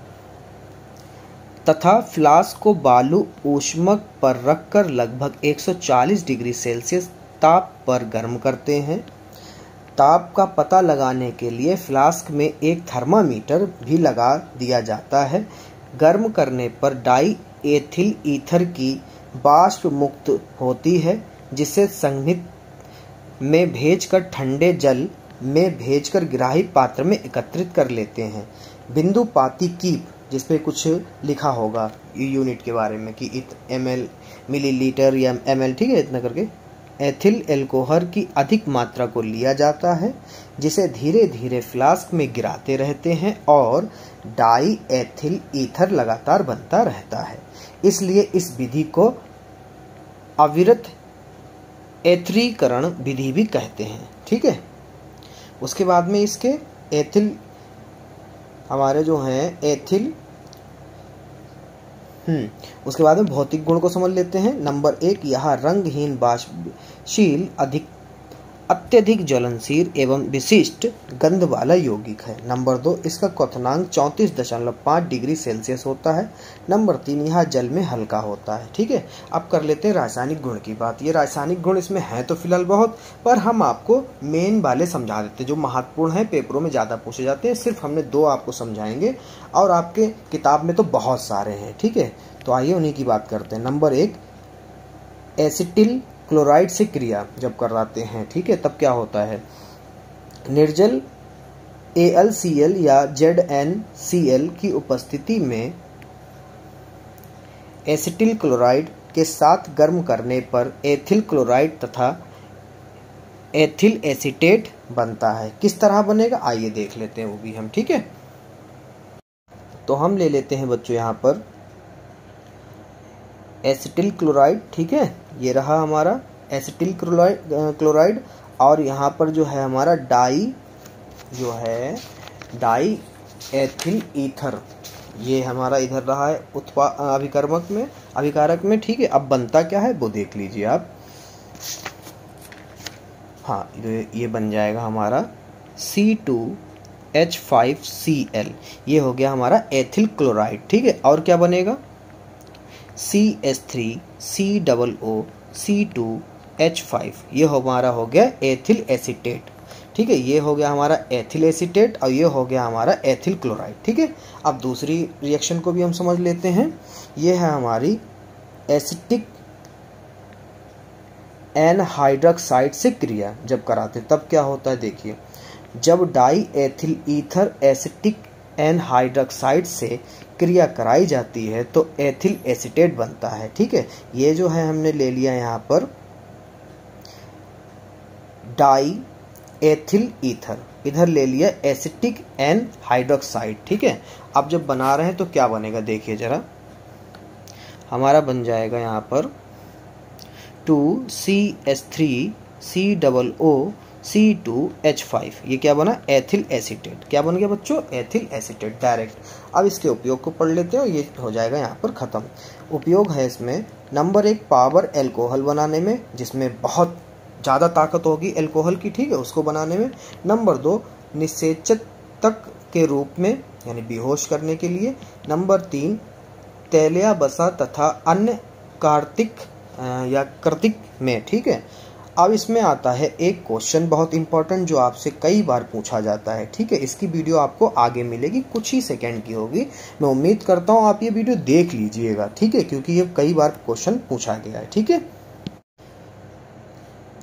तथा फ्लास्क को बालू ऊष्मक पर रखकर लगभग 140 डिग्री सेल्सियस ताप पर गर्म करते हैं। ताप का पता लगाने के लिए फ्लास्क में एक थर्मामीटर भी लगा दिया जाता है। गर्म करने पर डाई एथिल ईथर की वाष्प मुक्त होती है, जिसे संघनित में भेजकर ठंडे जल में भेजकर ग्राही पात्र में एकत्रित कर लेते हैं। बिंदुपाती कीप, जिसपे कुछ लिखा होगा यूनिट के बारे में कि ml मिलीलीटर या ml। ठीक है, इतना करके एथिल एल्कोहल की अधिक मात्रा को लिया जाता है, जिसे धीरे धीरे फ्लास्क में गिराते रहते हैं और डाई एथिल ईथर लगातार बनता रहता है। इसलिए इस विधि को अविरत एथरीकरण विधि भी कहते हैं। ठीक है, उसके बाद में इसके एथिल हमारे जो हैं एथिल उसके बाद में भौतिक गुण को समझ लेते हैं। नंबर 1, यह रंगहीन वाष्पशील अत्यधिक ज्वलनशील एवं विशिष्ट गंध वाला यौगिक है। नंबर 2, इसका क्वथनांक 34.5 डिग्री सेल्सियस होता है। नंबर 3, यह जल में हल्का होता है। ठीक है, अब कर लेते हैं रासायनिक गुण की बात। ये रासायनिक गुण इसमें है तो फिलहाल बहुत, पर हम आपको मेन वाले समझा देते हैं जो महत्वपूर्ण है, पेपरों में ज़्यादा पूछे जाते हैं। सिर्फ हमने 2 आपको समझाएंगे और आपके किताब में तो बहुत सारे हैं। ठीक है, तो आइए उन्हीं की बात करते हैं। नंबर 1, एसिटिल क्लोराइड से क्रिया जब कराते हैं, ठीक है, तब क्या होता है? निर्जल AlCl या ZnCl की उपस्थिति में एसिटिल क्लोराइड के साथ गर्म करने पर एथिल क्लोराइड तथा एथिल एसीटेट बनता है। किस तरह बनेगा आइए देख लेते हैं वो भी हम, ठीक है। तो हम ले लेते हैं बच्चों यहाँ पर एसिटिल क्लोराइड, ठीक है, ये रहा हमारा एसिटिल क्लोराइड और यहाँ पर जो है हमारा डाई एथिल ईथर, ये हमारा इधर रहा है अभिकारक में, ठीक है। अब बनता क्या है वो देख लीजिए आप। हाँ, ये बन जाएगा हमारा C2H5Cl, ये हो गया हमारा एथिल क्लोराइड, ठीक है। और क्या बनेगा CH3COO2H5, ये हमारा हो गया एथिल एसीटेट, ठीक है। ये हो गया हमारा एथिल एसीटेट और ये हो गया हमारा एथिल क्लोराइड, ठीक है। अब दूसरी रिएक्शन को भी हम समझ लेते हैं। ये है हमारी एसिटिक एनहाइड्रॉक्साइड से क्रिया जब कराते तब क्या होता है देखिए। जब डाई एथिल ईथर एसिटिक एनहाइड्रॉक्साइड से क्रिया कराई जाती है तो एथिल एसीटेट बनता है, ठीक है। ये जो है हमने ले लिया यहाँ पर डाई एथिल ईथर, इधर ले लिया एसिटिक एनहाइड्रॉक्साइड, ठीक है। अब जब बना रहे हैं तो क्या बनेगा देखिए जरा, हमारा बन जाएगा यहाँ पर 2CH3COO2H5, ये क्या बना एथिल एसीटेट, क्या बन गया बच्चों एथिल एसीटेट डायरेक्ट। अब इसके उपयोग को पढ़ लेते हैं और ये हो जाएगा यहाँ पर ख़त्म। उपयोग है इसमें नंबर 1 पावर एल्कोहल बनाने में, जिसमें बहुत ज़्यादा ताकत होगी एल्कोहल की, ठीक है, उसको बनाने में। नंबर 2 निषेचक के रूप में यानी बेहोश करने के लिए। नंबर 3 तैलिया बसा तथा अन्य कृतिक में, ठीक है। अब इसमें आता है एक क्वेश्चन बहुत इंपॉर्टेंट जो आपसे कई बार पूछा जाता है, ठीक है। इसकी वीडियो आपको आगे मिलेगी, कुछ ही सेकंड की होगी। मैं उम्मीद करता हूँ आप ये वीडियो देख लीजिएगा, ठीक है, क्योंकि ये कई बार क्वेश्चन पूछा गया है, ठीक है।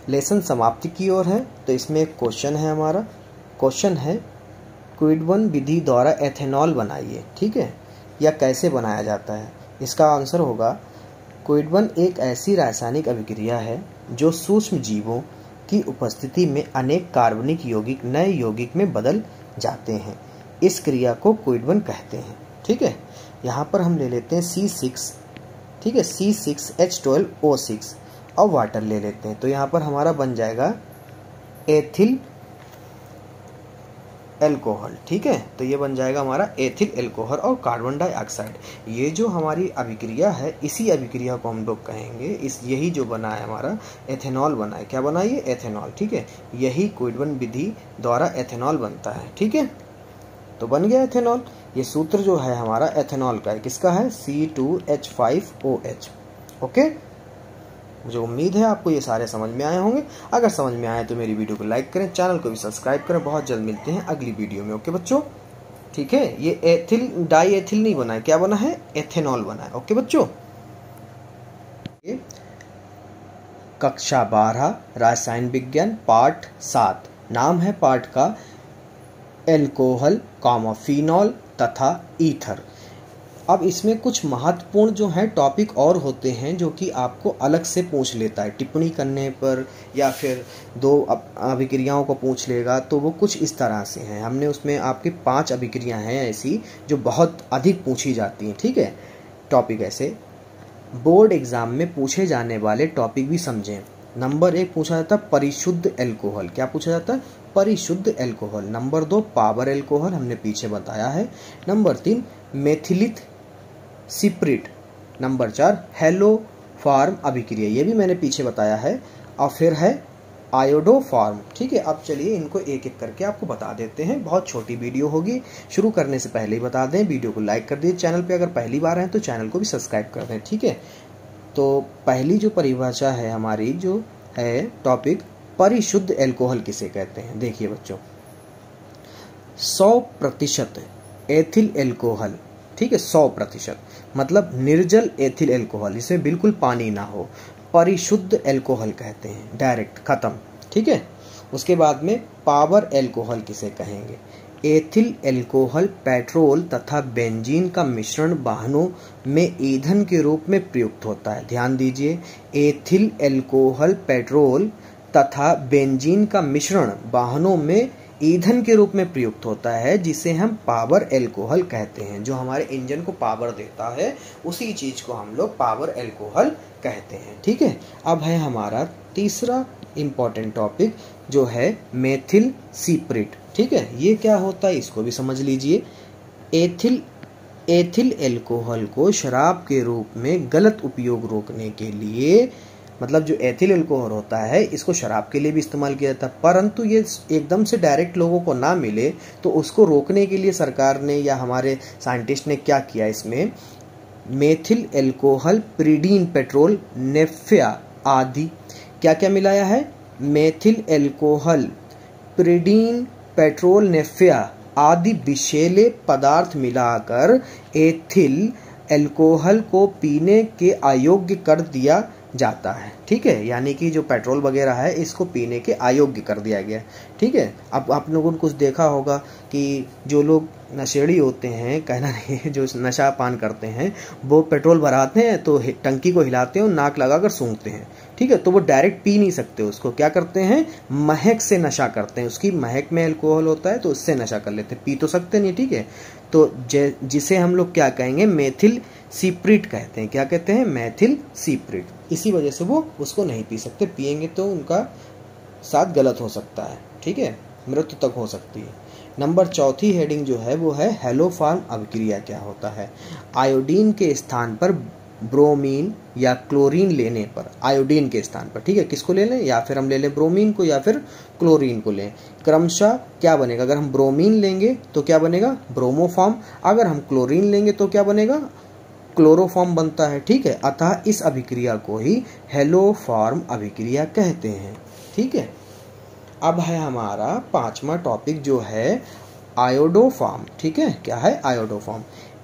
लेसन समाप्ति की ओर है, तो इसमें एक क्वेश्चन है हमारा। क्वेश्चन है क्विडवन विधि द्वारा एथेनॉल बनाइए, ठीक है, या कैसे बनाया जाता है। इसका आंसर होगा क्विडवन एक ऐसी रासायनिक अभिक्रिया है जो सूक्ष्म जीवों की उपस्थिति में अनेक कार्बनिक यौगिक नए यौगिक में बदल जाते हैं। इस क्रिया को क्विडवन कहते हैं, ठीक है। यहाँ पर हम ले लेते हैं C6, ठीक है, C6H12O6 और वाटर ले लेते हैं। तो यहाँ पर हमारा बन जाएगा एथिल एल्कोहल, ठीक है। तो ये बन जाएगा हमारा एथिल एल्कोहल और कार्बन डाइऑक्साइड। ये जो हमारी अभिक्रिया है इसी अभिक्रिया को हम लोग कहेंगे, यही जो बना है हमारा एथेनॉल बना है। क्या बना ये एथेनॉल, ठीक है। यही क्विडवन विधि द्वारा एथेनॉल बनता है, ठीक है। तो बन गया एथेनॉल। ये सूत्र जो है हमारा एथेनॉल का है, किसका है C2H5OH, ओके। मुझे उम्मीद है आपको ये सारे समझ में आए होंगे। अगर समझ में आए तो मेरी वीडियो को लाइक करें, चैनल को भी सब्सक्राइब करें। बहुत जल्द मिलते हैं अगली वीडियो में, ओके बच्चों, ठीक है। ये एथिल डाई एथिल नहीं बना है, क्या बना है एथेनॉल बना है, ओके बच्चों। कक्षा 12 रसायन विज्ञान पार्ट 7, नाम है पार्ट का एल्कोहल, फिनॉल तथा ईथर। अब इसमें कुछ महत्वपूर्ण जो है टॉपिक और होते हैं जो कि आपको अलग से पूछ लेता है टिप्पणी करने पर, या फिर 2 अभिक्रियाओं को पूछ लेगा। तो वो कुछ इस तरह से हैं। हमने उसमें आपकी 5 अभिक्रियाएं हैं ऐसी जो बहुत अधिक पूछी जाती हैं, ठीक है। टॉपिक ऐसे बोर्ड एग्जाम में पूछे जाने वाले टॉपिक भी समझें। नंबर 1 पूछा जाता है परिशुद्ध एल्कोहल, क्या पूछा जाता है परिशुद्ध एल्कोहल। नंबर 2 पावर एल्कोहल, हमने पीछे बताया है। Number 3 मेथिलित spirit. Number 4 hello farm अभिक्रिया, ये भी मैंने पीछे बताया है। और फिर है आयोडो फार्म, ठीक है। अब चलिए इनको एक एक करके आपको बता देते हैं। बहुत छोटी वीडियो होगी, शुरू करने से पहले ही बता दें वीडियो को लाइक कर दीजिए। चैनल पे अगर पहली बार हैं तो चैनल को भी सब्सक्राइब कर दें, ठीक है। तो पहली जो परिभाषा है हमारी जो है टॉपिक परिशुद्ध एल्कोहल किसे कहते हैं। देखिए बच्चों 100% एथिल एल्कोहल, ठीक है, 100% मतलब निर्जल एथिल एल्कोहल, इसमें बिल्कुल पानी ना हो, परिशुद्ध एल्कोहल कहते हैं, डायरेक्ट खत्म, ठीक है। उसके बाद में पावर एल्कोहल किसे कहेंगे, एथिल एल्कोहल पेट्रोल तथा बेंजीन का मिश्रण वाहनों में ईंधन के रूप में प्रयुक्त होता है। ध्यान दीजिए, एथिल एल्कोहल पेट्रोल तथा बेंजीन का मिश्रण वाहनों में ईंधन के रूप में प्रयुक्त होता है, जिसे हम पावर एल्कोहल कहते हैं। जो हमारे इंजन को पावर देता है उसी चीज को हम लोग पावर एल्कोहल कहते हैं। ठीक है, अब है हमारा तीसरा इंपॉर्टेंट टॉपिक जो है मेथिल सिप्रेट। ठीक है, ये क्या होता है इसको भी समझ लीजिए। एथिल एल्कोहल को शराब के रूप में गलत उपयोग रोकने के लिए, मतलब जो एथिल एल्कोहल होता है इसको शराब के लिए भी इस्तेमाल किया जाता है, परंतु ये एकदम से डायरेक्ट लोगों को ना मिले तो उसको रोकने के लिए सरकार ने या हमारे साइंटिस्ट ने क्या किया, इसमें मेथिल एल्कोहल प्रीडीन पेट्रोल नेफ्या आदि क्या क्या मिलाया है। मेथिल एल्कोहल प्रीडीन पेट्रोल नेफ्या आदि विषैले पदार्थ मिलाकर एथिल एल्कोहल को पीने के अयोग्य कर दिया जाता है। ठीक है, यानी कि जो पेट्रोल वगैरह है इसको पीने के अयोग्य कर दिया गया। ठीक है, अब आप लोगों ने कुछ देखा होगा कि जो लोग नशेड़ी होते हैं, कहना नहीं है, जो नशा पान करते हैं वो पेट्रोल भराते हैं तो टंकी को हिलाते हैं और नाक लगाकर सूंघते हैं। ठीक है, तो वो डायरेक्ट पी नहीं सकते, उसको क्या करते हैं, महक से नशा करते हैं। उसकी महक में अल्कोहल होता है तो उससे नशा कर लेते हैं, पी तो सकते नहीं। ठीक है, तो जिसे हम लोग क्या कहेंगे, मेथिल सिप्रेट कहते हैं। क्या कहते हैं, मेथिल सिप्रेट। इसी वजह से वो उसको नहीं पी सकते, पिएंगे तो उनका साथ गलत हो सकता है। ठीक है, मृत्यु तक हो सकती है। नंबर चौथी हेडिंग जो है वो है हेलोफॉर्म अभिक्रिया क्या होता है। आयोडीन के स्थान पर ब्रोमीन या क्लोरीन लेने पर, आयोडीन के स्थान पर, ठीक है, किसको ले लें, या फिर हम ले लें ब्रोमीन को या फिर क्लोरीन को लें, क्रमशः क्या बनेगा। अगर हम ब्रोमीन लेंगे तो क्या बनेगा, ब्रोमोफॉर्म। अगर हम क्लोरीन लेंगे तो क्या बनेगा, क्लोरोफॉर्म बनता है। ठीक है, अतः इस अभिक्रिया को ही हेलोफॉर्म अभिक्रिया कहते हैं। ठीक है, अब है हमारा पांचवा टॉपिक जो है आयोडोफॉर्म। ठीक है, क्या है iodoform.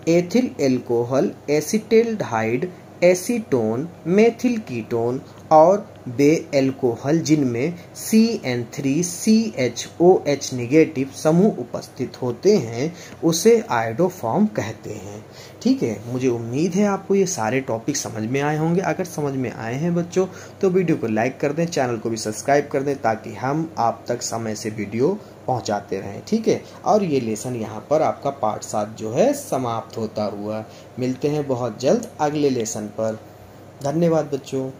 Ethyl alcohol acetaldehyde acetone methyl ketone और वे एल्कोहल जिनमें CN3CHOH नेगेटिव समूह उपस्थित होते हैं उसे आयोडोफॉर्म कहते हैं। ठीक है, मुझे उम्मीद है आपको ये सारे टॉपिक समझ में आए होंगे। अगर समझ में आए हैं बच्चों तो वीडियो को लाइक कर दें, चैनल को भी सब्सक्राइब कर दें ताकि हम आप तक समय से वीडियो पहुंचाते रहें। ठीक है, और ये लेसन यहाँ पर आपका पार्ट 7 जो है समाप्त होता हुआ। मिलते हैं बहुत जल्द अगले लेसन पर। धन्यवाद बच्चों।